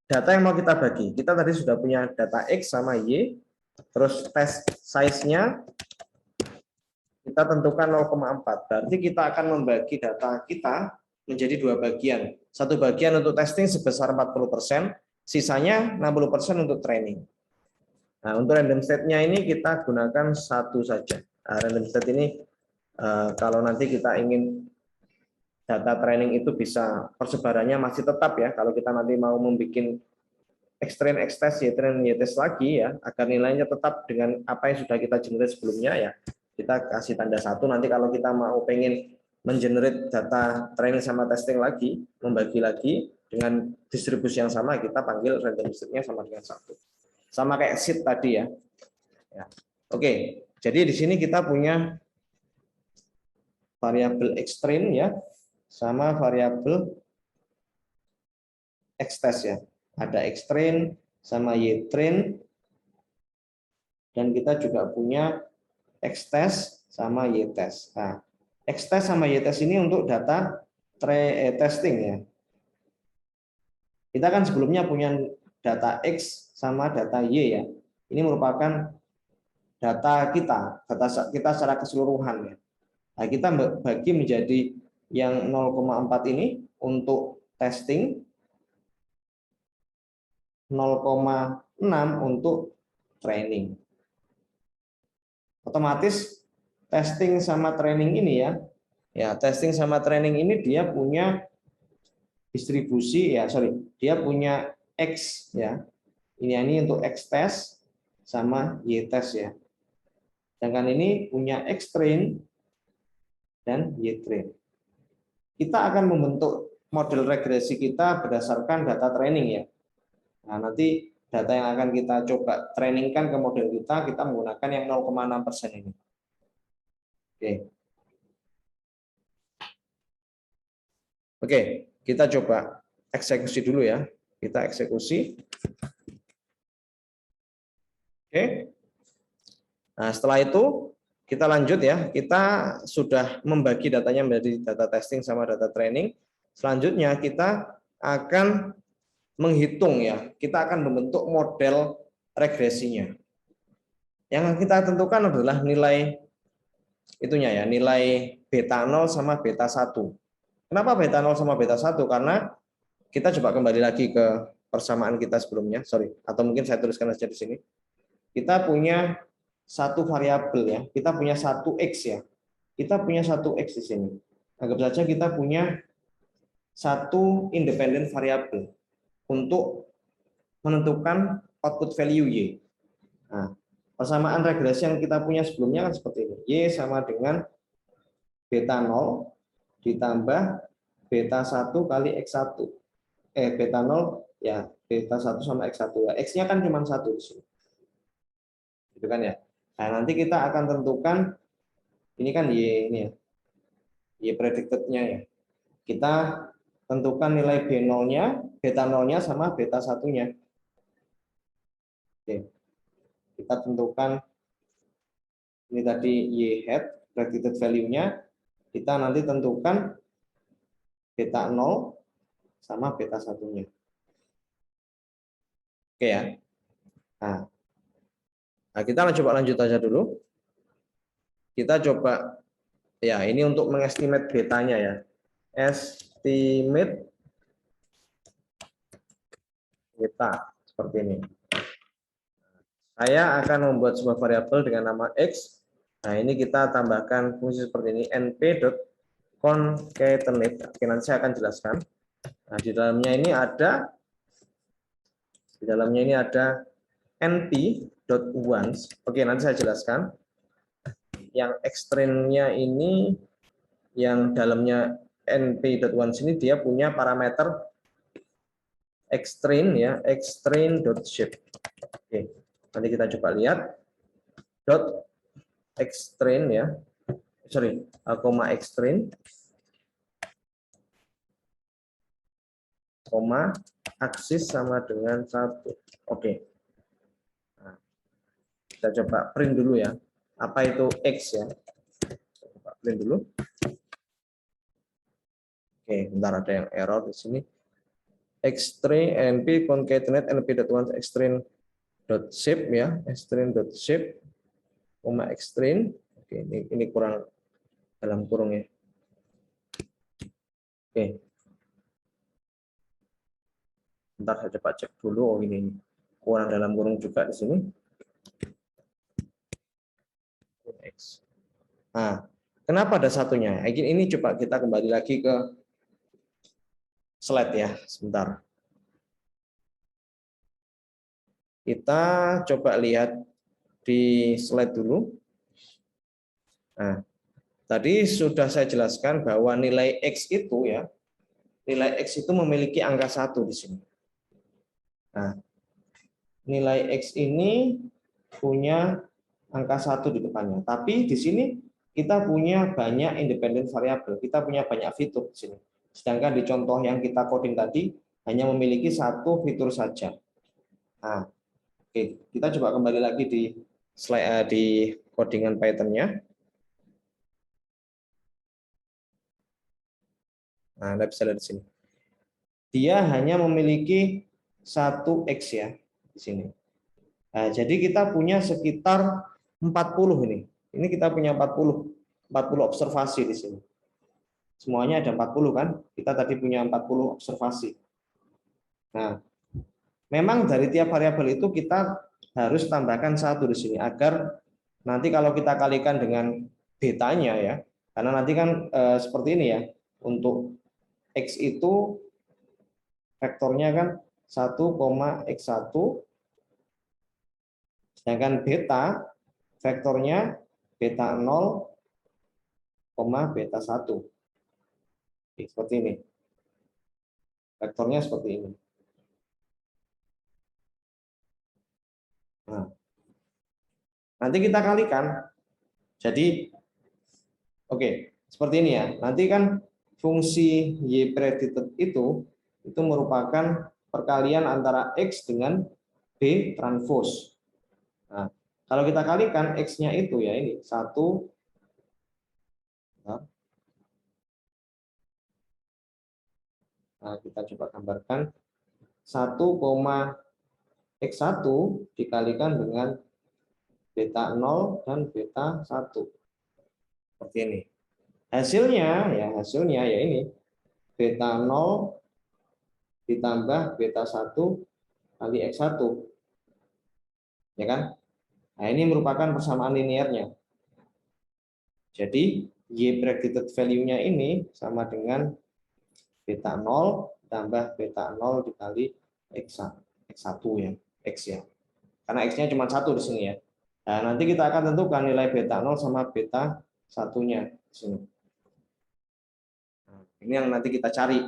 data yang mau kita bagi. Kita tadi sudah punya data x sama y, terus test size-nya kita tentukan 0,4. Berarti kita akan membagi data kita menjadi dua bagian. Satu bagian untuk testing sebesar 40%, sisanya 60% untuk training. Nah, untuk random state-nya ini kita gunakan satu saja. Nah, random state ini kalau nanti kita ingin data training itu bisa persebarannya masih tetap ya, kalau kita nanti mau membuat xtrain, xtest, ytrain, ytest lagi ya, agar nilainya tetap dengan apa yang sudah kita generate sebelumnya ya, kita kasih tanda satu. Nanti kalau kita mau pengen mengenerate data training sama testing lagi, membagi lagi dengan distribusi yang sama, kita panggil random state-nya sama dengan satu. Sama kayak sheet tadi ya. Oke, jadi di sini kita punya variabel xtrain ya, sama variabel xtest ya. Ada xtrain sama ytrain, dan kita juga punya xtest sama ytest. Nah, xtest sama ytest ini untuk data testing ya. Kita kan sebelumnya punya data x sama data y ya. Ini merupakan data kita secara keseluruhan ya. Nah, kita bagi menjadi yang 0,4 ini untuk testing, 0,6 untuk training. Otomatis testing sama training ini ya testing sama training ini dia punya distribusi ya, dia punya X ya. Ini untuk X test sama Y test ya. Sedangkan ini punya X train dan Y train. Kita akan membentuk model regresi kita berdasarkan data training ya. Nah, nanti data yang akan kita coba trainingkan ke model kita menggunakan yang 0,6% ini. Oke, kita coba eksekusi dulu ya. Kita eksekusi. Oke. Nah, setelah itu kita lanjut ya. Kita sudah membagi datanya menjadi data testing sama data training. Selanjutnya kita akan menghitung ya. Kita akan membentuk model regresinya. Yang kita tentukan adalah nilai itunya ya, nilai beta 0 sama beta 1. Kenapa beta 0 sama beta 1? Karena kita coba kembali lagi ke persamaan kita sebelumnya, atau mungkin saya tuliskan saja di sini. Kita punya satu variabel ya, kita punya satu x ya. Kita punya satu x di sini. Anggap saja kita punya satu independen variabel untuk menentukan output value y. Nah, persamaan regresi yang kita punya sebelumnya kan seperti ini. Y sama dengan beta 0 ditambah beta 1 kali X1. Beta 0 ya, beta 1 sama X1. X-nya kan cuma 1 di sini. Gitu kan ya. Nah, nanti kita akan tentukan ini kan Y ini ya. Y predicted-nya ya. Kita tentukan nilai B0-nya, beta 0-nya sama beta 1-nya. Oke. Kita tentukan ini tadi Y hat predicted value-nya. Kita nanti tentukan beta 0 sama beta 1-nya. Oke ya. Nah, kita coba lanjut aja dulu. Kita coba ya, ini untuk mengestimate betanya ya. Estimate beta seperti ini. Saya akan membuat sebuah variabel dengan nama X. Nah, ini kita tambahkan fungsi seperti ini, np.concatenate. Oke, nanti saya akan jelaskan. Nah, di dalamnya ini ada np.once. Oke, nanti saya jelaskan. Yang ekstrimnya ini, yang dalamnya np.once ini dia punya parameter extrain ya, extrain.shape. Oke, nanti kita coba lihat dot extrain ya, koma extrain, koma aksis sama dengan 1. Oke. Nah, kita coba print dulu ya. Apa itu X ya? Coba print dulu. Oke, bentar ada yang error di sini. Extrain np concatenate np.once extrain .shape ya, extrain.shape koma extrain. Oke, ini kurang dalam kurung ya. Oke. Bentar saya coba cek dulu. Oh, ini kurang dalam kurung juga di sini. Nah, kenapa ada satunya? Ini coba kita kembali lagi ke slide ya, sebentar. Kita coba lihat di slide dulu. Nah, tadi sudah saya jelaskan bahwa nilai X itu ya, nilai X itu memiliki angka 1 di sini. Nah, nilai X ini punya angka 1 di depannya. Tapi di sini kita punya banyak independen variabel, kita punya banyak fitur di sini. Sedangkan di contoh yang kita coding tadi hanya memiliki 1 fitur saja. Nah, oke, kita coba kembali lagi di slide di codingan Python-nya. Nah, Anda bisa lihat di sini. Dia hanya memiliki 1 X ya di sini. Nah, jadi kita punya sekitar 40 ini. Ini kita punya 40 observasi di sini. Semuanya ada 40 kan? Kita tadi punya 40 observasi. Nah, memang dari tiap variabel itu kita harus tambahkan 1 di sini agar nanti kalau kita kalikan dengan betanya ya, karena nanti kan seperti ini ya. Untuk X itu vektornya kan 1,x1, sedangkan beta vektornya beta 0, beta 1. Seperti ini. Vektornya seperti ini. Nah, nanti kita kalikan. Jadi, oke, seperti ini ya. Nanti kan fungsi y predicted itu merupakan perkalian antara x dengan b transpose. Nah, kalau kita kalikan x-nya itu ya ini 1. Nah, kita coba gambarkan 1,x1 dikalikan dengan beta 0 dan beta 1. Seperti ini. Hasilnya ya ini beta 0 ditambah beta 1 kali x1. Ya kan? Nah, ini merupakan persamaan linearnya. Jadi y predicted value-nya ini sama dengan beta 0 tambah beta 0 dikali x1 ya, x ya. karena X-nya cuma 1 di sini ya. Nah, nanti kita akan tentukan nilai beta 0 sama beta 1-nya di sini. Nah, ini yang nanti kita cari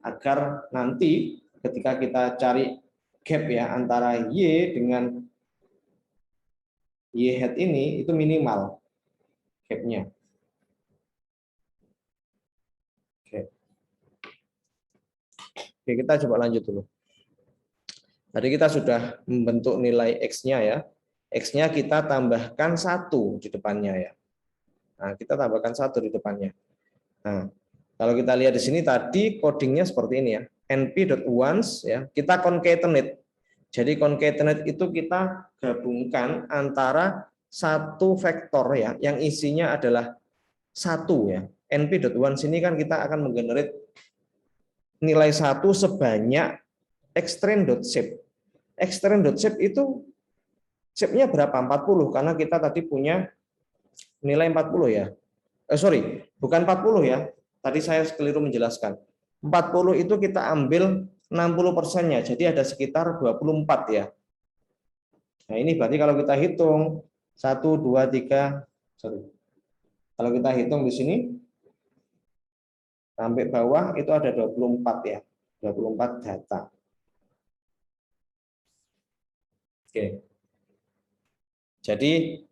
agar nanti ketika kita cari gap ya antara Y dengan Y hat ini itu minimal gapnya. Oke, kita coba lanjut dulu. Tadi kita sudah membentuk nilai X-nya ya. X-nya kita tambahkan 1 di depannya ya. Nah, kita tambahkan 1 di depannya. Nah, kalau kita lihat di sini tadi codingnya seperti ini ya. np.once ya, kita concatenate. Jadi concatenate itu kita gabungkan antara satu vektor ya, yang isinya adalah 1 ya. np.once ini kan kita akan menggenerate nilai 1 sebanyak extrain.shape. Extrain.shape itu shape-nya berapa? 40 karena kita tadi punya nilai 40 ya. Bukan 40 ya. Tadi saya keliru menjelaskan. 40 itu kita ambil 60%-nya. Jadi ada sekitar 24 ya. Nah, ini berarti kalau kita hitung 1 2 3 Kalau kita hitung di sini sampai bawah itu ada 24 ya. 24 data. Oke. Jadi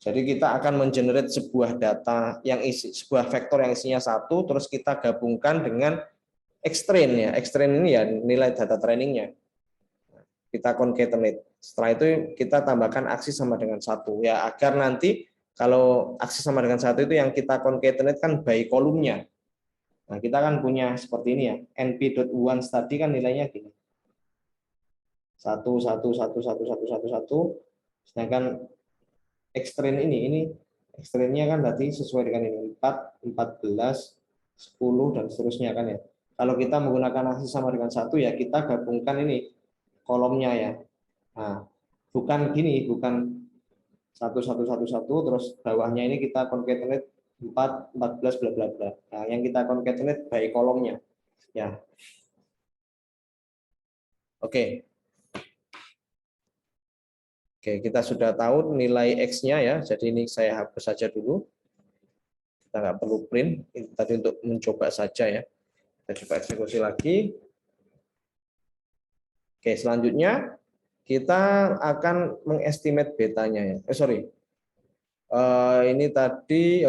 kita akan mengenerate sebuah data yang sebuah vektor yang isinya 1, terus kita gabungkan dengan extrain ya. Extrain ini ya nilai data trainingnya. Kita concatenate. Setelah itu kita tambahkan aksi sama dengan 1 ya, agar nanti kalau aksi sama dengan 1 itu yang kita concatenate kan by kolomnya. Nah, kita kan punya seperti ini ya. np.once tadi kan nilainya gini. 1 1 1 1 1 1 1 sedangkan extrain ini extrainnya kan berarti sesuai dengan ini 4 14 10 dan seterusnya kan ya. Kalau kita menggunakan aksi sama dengan 1 ya kita gabungkan ini kolomnya ya. Nah, bukan gini, bukan 1 1 1 1 terus bawahnya ini kita concatenate 4 14 bla bla bla. Nah, yang kita concatenate by kolomnya ya. Oke. Oke, kita sudah tahu nilai X-nya ya, jadi ini saya hapus saja dulu. Kita nggak perlu print, ini tadi untuk mencoba saja ya. Kita coba eksekusi lagi. Oke, selanjutnya kita akan mengestimate betanya ya. Ini tadi,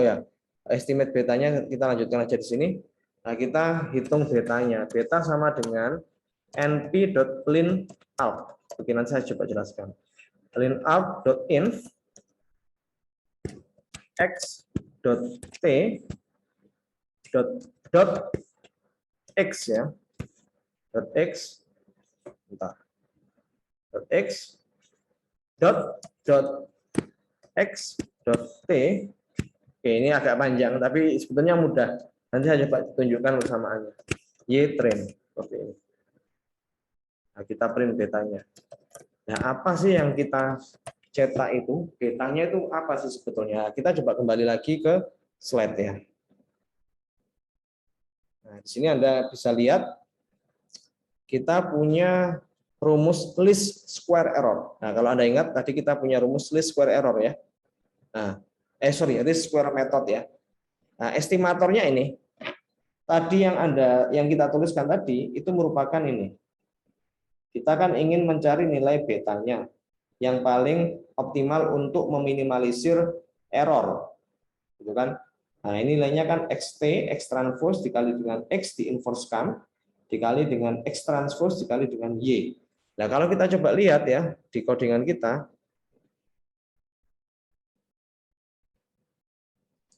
estimate betanya kita lanjutkan aja di sini. Nah, kita hitung betanya. Beta sama dengan np.clean out. Oke, nanti saya coba jelaskan. Clean out.inf x.t .x ya. .x bentar. .x .x.t. Oke, ini agak panjang tapi sebetulnya mudah. Nanti saya coba tunjukkan persamaannya. Y-train seperti ini. Nah, kita print betanya. Nah, apa sih yang kita cetak itu? Betanya itu apa sih sebetulnya? Kita coba kembali lagi ke slide ya. Nah, di sini Anda bisa lihat kita punya rumus least square error. Nah, kalau Anda ingat tadi kita punya rumus least square error ya. Nah, least square method ya. Nah, estimatornya ini tadi yang kita tuliskan tadi itu merupakan ini. Kita kan ingin mencari nilai betanya yang paling optimal untuk meminimalisir error. Gitu kan? Nah, ini nilainya kan XT, X transpose dikali dengan X diinversekan, dikali dengan X transpose dikali dengan Y. Nah, kalau kita coba lihat ya, di codingan kita.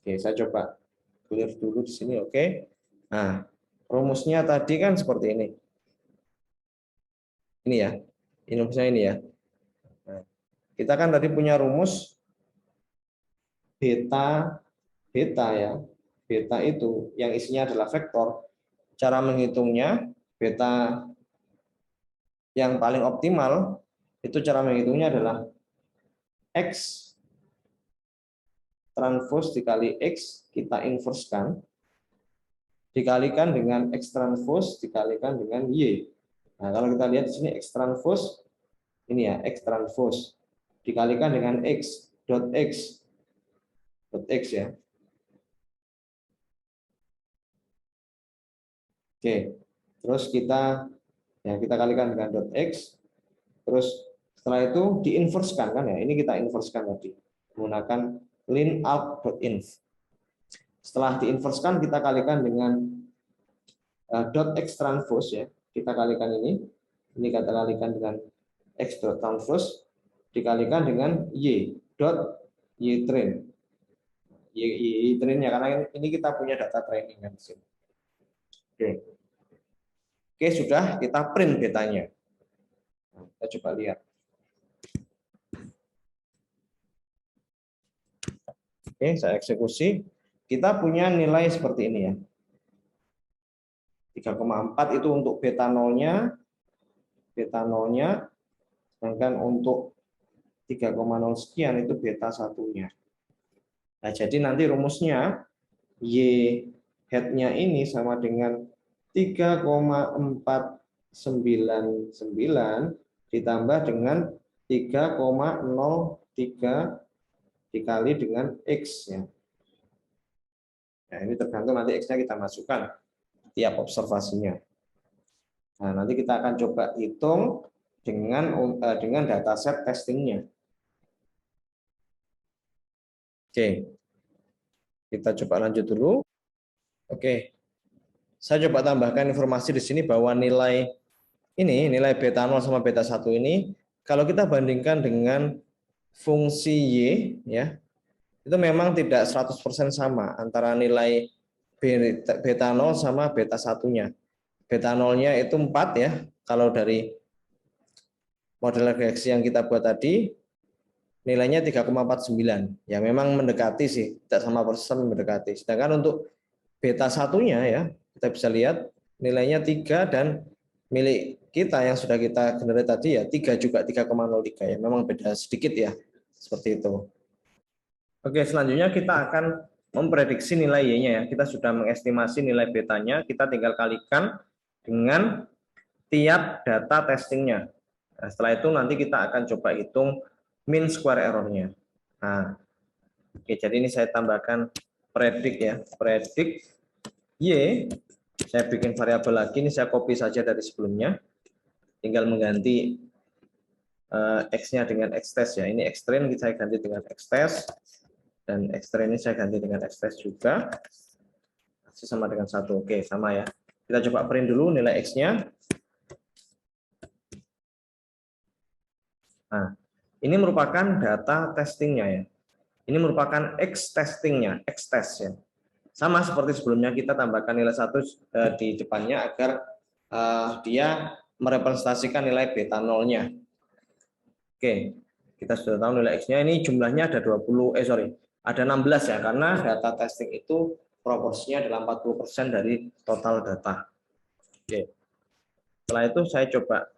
Oke, saya coba clear dulu di sini, oke. Nah, rumusnya tadi kan seperti ini. Ini ya, ini rumusnya ini ya. Nah, kita kan tadi punya rumus beta ya. Beta itu yang isinya adalah vektor. Cara menghitungnya beta yang paling optimal itu cara menghitungnya adalah X transpose dikali X kita inversekan dikalikan dengan X transpose dikalikan dengan Y. Nah, kalau kita lihat di sini X transpose ini ya, X transpose dikalikan dengan X dot X ya. Oke, terus kita kalikan dengan dot X, terus setelah itu diinverskan kan ya, ini kita inverskan tadi menggunakan lin out.inv. Setelah diinverskan kita kalikan dengan dot X transpose ya, kita kalikan ini kita kalikan dengan X dot transpose dikalikan dengan Y dot Y train. Y trainnya karena ini kita punya data training kan di sini. Oke, sudah kita print betanya. Nah, kita coba lihat. Oke, saya eksekusi. Kita punya nilai seperti ini ya. 3,4 itu untuk beta nolnya, sedangkan untuk 3,0 sekian itu beta satunya. Nah, jadi nanti rumusnya Y head-nya ini sama dengan 3,499 ditambah dengan 3,03 dikali dengan X ya. Nah, ini tergantung nanti X-nya kita masukkan tiap observasinya. Nah, nanti kita akan coba hitung dengan dataset testingnya. Oke, kita coba lanjut dulu. Oke, saya coba tambahkan informasi di sini bahwa nilai beta 0 sama beta 1 ini, kalau kita bandingkan dengan fungsi Y, ya, itu memang tidak 100% sama antara nilai beta 0 sama beta 1-nya. Beta 0-nya itu 4 ya, kalau dari model reaksi yang kita buat tadi, nilainya 3,49. Ya memang mendekati sih, tidak sama persen mendekati. Sedangkan untuk beta 1-nya ya, kita bisa lihat nilainya 3 dan milik kita yang sudah kita generate tadi ya 3 juga 3,03 ya. Memang beda sedikit ya. Seperti itu. Oke, selanjutnya kita akan memprediksi nilai Y-nya ya. Kita sudah mengestimasi nilai betanya, kita tinggal kalikan dengan tiap data testingnya. Nah, setelah itu nanti kita akan coba hitung mean square error-nya. Nah, oke, jadi ini saya tambahkan predict ya, predict Y. Saya bikin variabel lagi, ini saya copy saja dari sebelumnya. Tinggal mengganti X-nya dengan X-test ya. Ini X-train saya ganti dengan X-test. Dan X-train ini saya ganti dengan X-test juga. Masih sama dengan 1. Oke, sama ya. Kita coba print dulu nilai X-nya. Nah, ini merupakan data testingnya ya. Ini merupakan X testingnya, X test ya. Sama seperti sebelumnya kita tambahkan nilai 1 di depannya agar dia merepresentasikan nilai beta 0-nya. Oke, kita sudah tahu nilai X-nya ini jumlahnya ada ada 16 ya, karena data testing itu proporsinya adalah 40% dari total data. Oke. Setelah itu saya coba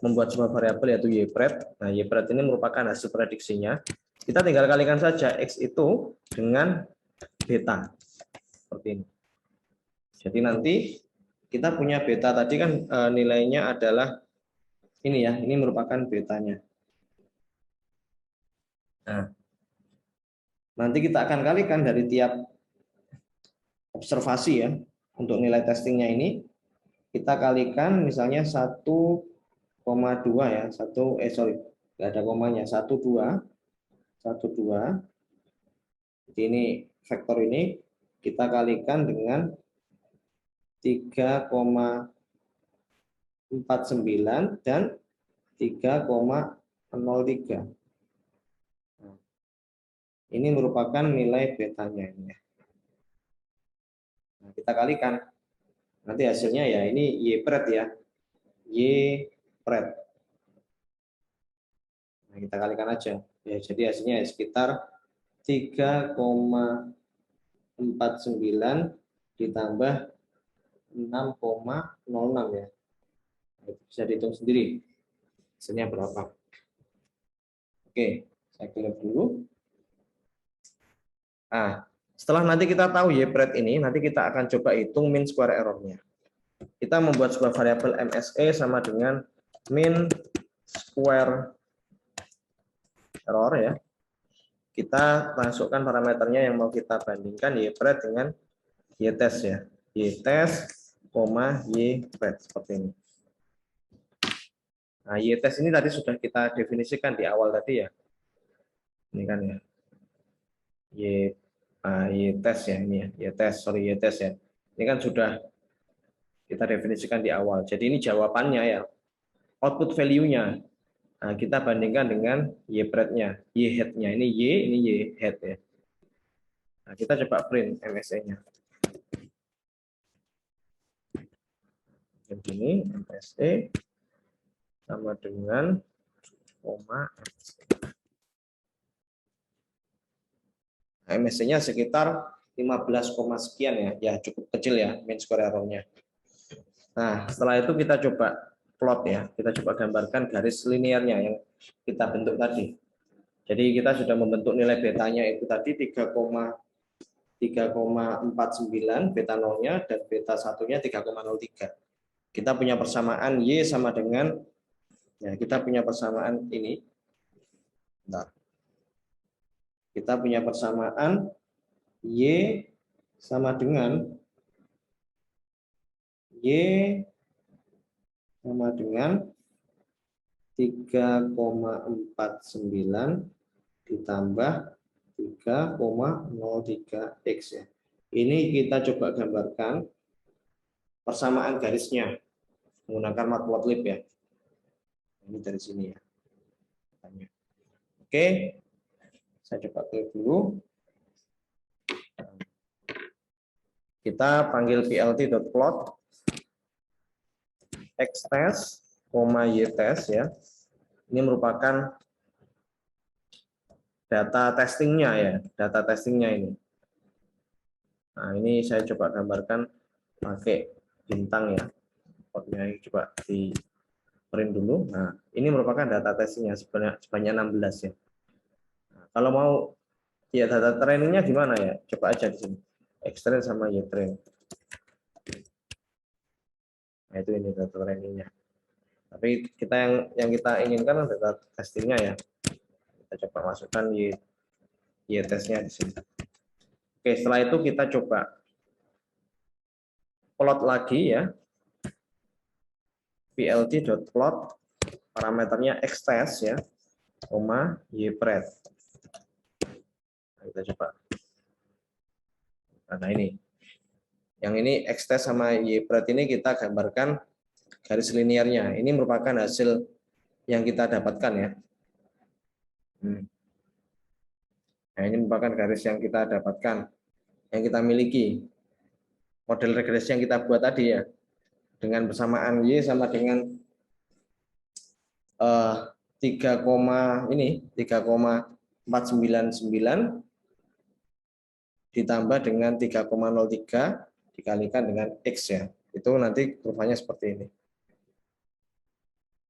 membuat sebuah variabel yaitu ypred. Nah, ypred ini merupakan hasil prediksinya. Kita tinggal kalikan saja X itu dengan beta. Seperti ini. Jadi nanti kita punya beta tadi kan nilainya adalah ini ya, ini merupakan betanya. Nah, nanti kita akan kalikan dari tiap observasi ya, untuk nilai testingnya ini, kita kalikan misalnya 1,2 ya, nggak ada komanya, 1,2. Jadi ini vektor ini kita kalikan dengan 3,49 dan 3,03. Ini merupakan nilai betanya ini. Nah, kita kalikan. Nanti hasilnya ya ini ypred ya. Ypred. Nah, kita kalikan aja. Ya, jadi hasilnya ya sekitar 3,49 ditambah 6,06 ya. Bisa dihitung sendiri. Hasilnya berapa? Oke, saya clear dulu. Nah, setelah nanti kita tahu ypred ini, nanti kita akan coba hitung mean square error-nya. Kita membuat sebuah variabel MSE sama dengan mean square error ya. Kita masukkan parameternya yang mau kita bandingkan y-pred dengan y-test ya. Y-test, y-pred seperti ini. Nah, y-test ini tadi sudah kita definisikan di awal tadi ya. Ini kan ya. Y-test ya ini ya. Y-test ya. Ini kan sudah kita definisikan di awal. Jadi ini jawabannya ya. Output value-nya. Nah, kita bandingkan dengan y-pred-nya, y-head-nya. Ini y-head ya. Nah, kita coba print MSE-nya. Begini, MSE sama dengan koma MSE. Nah, MSE-nya sekitar 15, sekian ya. Ya, cukup kecil ya mean square error-nya. Nah, setelah itu kita coba plot ya. Kita coba gambarkan garis linearnya yang kita bentuk tadi. Jadi kita sudah membentuk nilai betanya itu tadi 3,49 beta 0-nya dan beta 1-nya 3,03. Kita punya persamaan Y sama dengan ya kita punya persamaan ini. Bentar. Kita punya persamaan Y sama dengan Y sama dengan 3,49 ditambah 3,03 X ya. Ini kita coba gambarkan persamaan garisnya menggunakan matplotlib ya. Ini dari sini ya. Oke, saya coba klik dulu. Kita panggil plt.plot xtest, y-test ya. Ini merupakan data testingnya ya, data testingnya ini. Nah, ini saya coba gambarkan pakai bintang ya. Plotnya coba di print dulu. Nah, ini merupakan data testingnya sebanyak 16 ya. Nah, kalau mau ya data trainingnya gimana ya? Coba aja di sini. Xtrain sama y-train. Nah, itu ini data trainingnya. Tapi kita yang kita inginkan data testingnya ya. Kita coba masukkan y-testnya di sini. Oke, setelah itu kita coba plot lagi ya. plt.plot parameternya xtest ya, y-pred. Nah, kita coba. Nah, ini. Yang ini xtest sama y-pred ini kita gambarkan garis linearnya. Ini merupakan hasil yang kita dapatkan ya. Nah, ini merupakan garis yang kita dapatkan, yang kita miliki. Model regresi yang kita buat tadi ya. Dengan persamaan Y sama dengan 3,499 ditambah dengan 3,03 dikalikan dengan X ya. Itu nanti kurvanya seperti ini.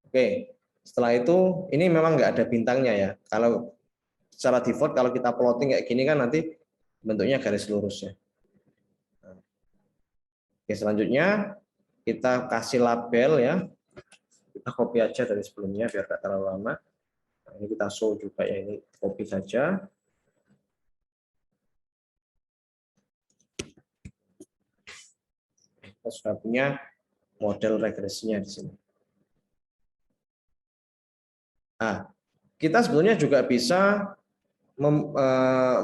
Oke, setelah itu ini memang nggak ada bintangnya ya. Kalau secara default kalau kita plotting kayak gini kan nanti bentuknya garis lurus ya. Oke, selanjutnya kita kasih label ya. Kita copy aja dari sebelumnya biar nggak terlalu lama. Nah, ini kita show juga ya, ini copy saja. Kita sudah punya model regresinya di sini. Nah, kita sebetulnya juga bisa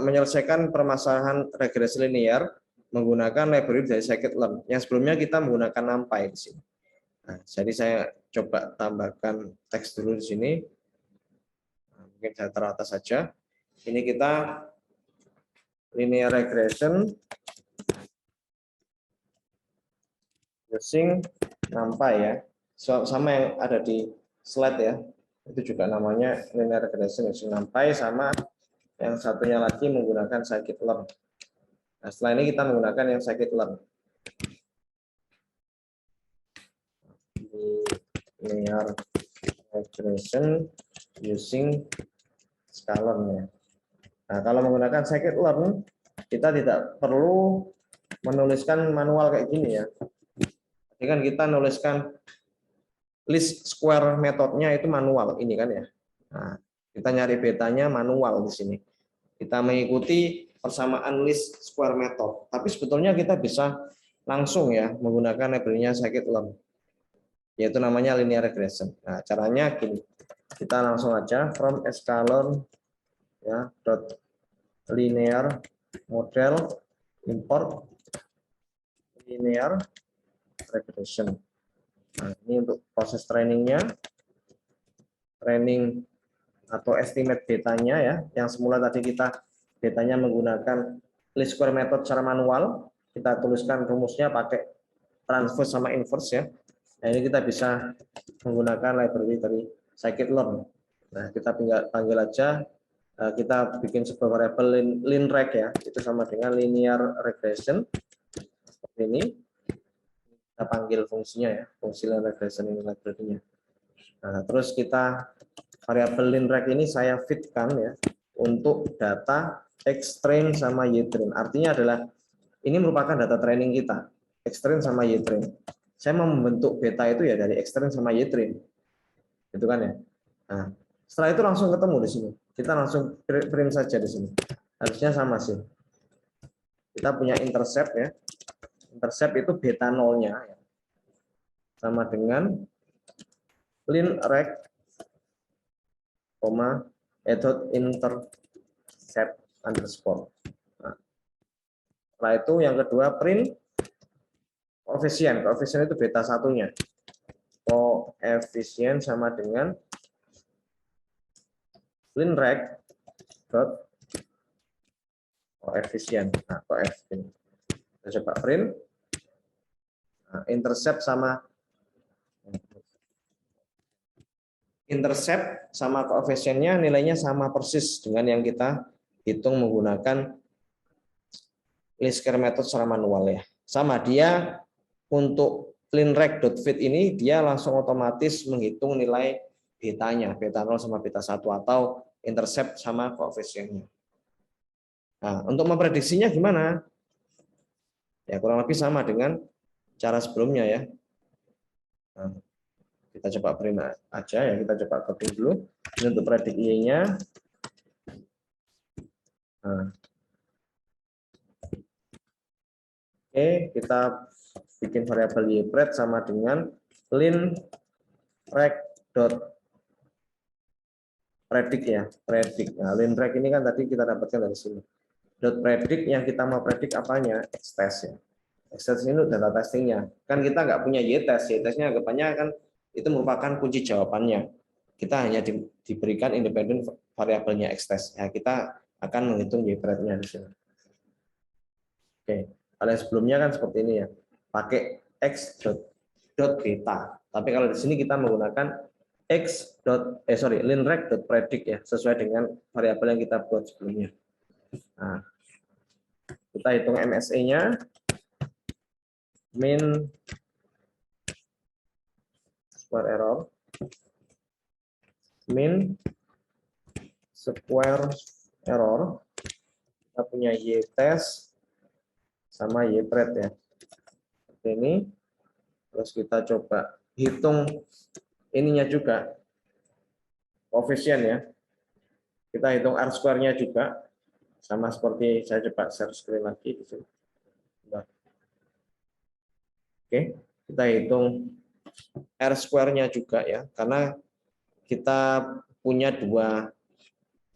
menyelesaikan permasalahan regresi linear menggunakan library dari scikit-learn. Yang sebelumnya kita menggunakan NumPy di sini. Nah, jadi saya coba tambahkan teks dulu di sini. Nah, mungkin saya teratas saja. Ini kita linear regression using NumPy ya. Sama yang ada di slide ya. Itu juga namanya linear regression using NumPy, sama yang satunya lagi menggunakan scikit-learn. Nah, setelah ini kita menggunakan yang scikit-learn. Linear regression using scalar ya. Nah, kalau menggunakan scikit-learn kita tidak perlu menuliskan manual kayak gini ya. Jadi kan kita nuliskan list square metodenya itu manual ini kan ya. Nah, kita nyari betanya manual di sini. Kita mengikuti persamaan list square method. Tapi sebetulnya kita bisa langsung ya menggunakan library-nya scikit-learn, yaitu namanya linear regression. Nah, caranya gini. Kita langsung aja from sklearn ya dot linear model import linear regression. Nah, ini untuk proses trainingnya, training atau estimate betanya ya, yang semula tadi kita betanya menggunakan least square method secara manual, kita tuliskan rumusnya pakai transverse sama inverse ya. Nah, ini kita bisa menggunakan library dari scikit-learn. Nah, kita panggil aja, kita bikin sebuah variabel linreg ya, itu sama dengan linear regression. Seperti ini. Kita panggil fungsinya ya, fungsi linear regression ini library-nya. Nah, terus kita variabel linreg ini saya fitkan ya untuk data xtrain sama ytrain. Artinya adalah ini merupakan data training kita, xtrain sama ytrain. Saya mau membentuk beta itu ya dari xtrain sama ytrain. Gitu kan ya. Nah, setelah itu langsung ketemu di sini. Kita langsung print saja di sini. Harusnya sama sih. Kita punya intercept ya. Intercept itu beta nolnya ya. Sama dengan linreg intercept underscore. Nah, setelah itu yang kedua print koefisien. Koefisien itu beta satunya. Koefisien sama dengan linreg dot koefisien. Nah, koefisien. Kita coba print. Nah, intercept sama koefisiennya nilainya sama persis dengan yang kita hitung menggunakan least square method secara manual ya. Sama dia untuk linreg.fit ini dia langsung otomatis menghitung nilai betanya, beta 0 sama beta 1 atau intercept sama koefisiennya. Nah, untuk memprediksinya gimana? Ya kurang lebih sama dengan cara sebelumnya ya. Nah, kita coba print aja ya, kita coba copy dulu. Ini untuk predik Y-nya. Nah. Oke, kita bikin variabel ypred sama dengan linreg.predict ya, predict. Nah, linreg ini kan tadi kita dapatkan dari sini. Dot predict yang kita mau predik apanya? X-test ya. X-test ini data testingnya. Kan kita nggak punya y-test. Y-testnya anggapannya kan itu merupakan kunci jawabannya. Kita hanya diberikan independen variabelnya X-test. Ya, kita akan menghitung ypred-nya di sini. Oke. Kalau yang sebelumnya kan seperti ini ya, pakai x.beta. Tapi kalau di sini kita menggunakan linreg.predict ya, sesuai dengan variabel yang kita buat sebelumnya. Nah, kita hitung MSE-nya, mean square error, kita punya y-test sama ypred ya. Seperti ini. Terus kita coba hitung ininya juga, koefisien ya. Kita hitung R-square-nya juga, sama seperti saya coba share screen lagi di sini. Oke, kita hitung R-square-nya juga ya, karena kita punya dua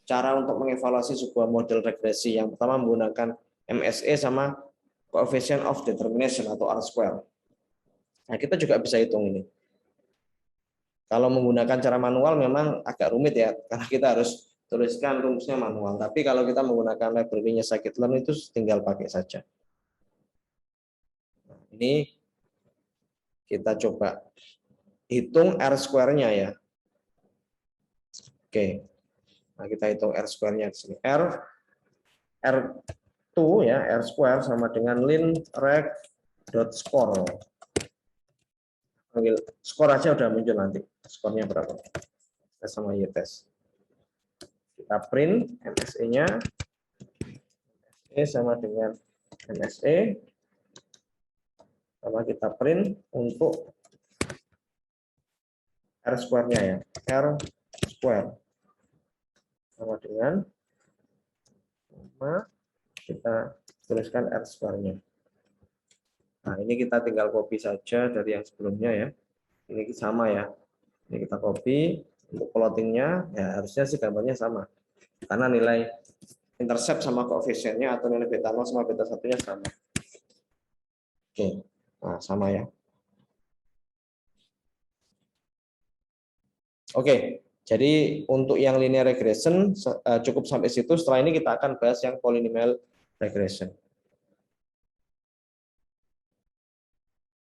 cara untuk mengevaluasi sebuah model regresi. Yang pertama menggunakan MSE sama coefficient of determination atau R-square. Nah, kita juga bisa hitung ini. Kalau menggunakan cara manual memang agak rumit ya, karena kita harus tuliskan rumusnya manual. Tapi kalau kita menggunakan library-nya scikit-learn itu tinggal pakai saja. Nah, ini kita coba hitung R-square-nya ya. Oke. Nah, kita hitung R-square-nya di sini. R2 ya, R-square sama dengan linreg.score. Panggil skor aja udah muncul nanti. Skornya berapa? Tes sama y-test. Kita print MSE-nya. MSE sama dengan MSE. Sama kita print untuk R square-nya ya. R square sama dengan kita tuliskan R square-nya. Nah, ini kita tinggal copy saja dari yang sebelumnya ya. Ini sama ya. Ini kita copy. Untuk plottingnya ya harusnya sih gambarnya sama. Karena nilai intercept sama koefisiennya atau nilai beta 0 sama beta 1-nya sama. Oke. Nah, sama ya. Oke. Jadi untuk yang linear regression cukup sampai situ. Setelah ini kita akan bahas yang polynomial regression.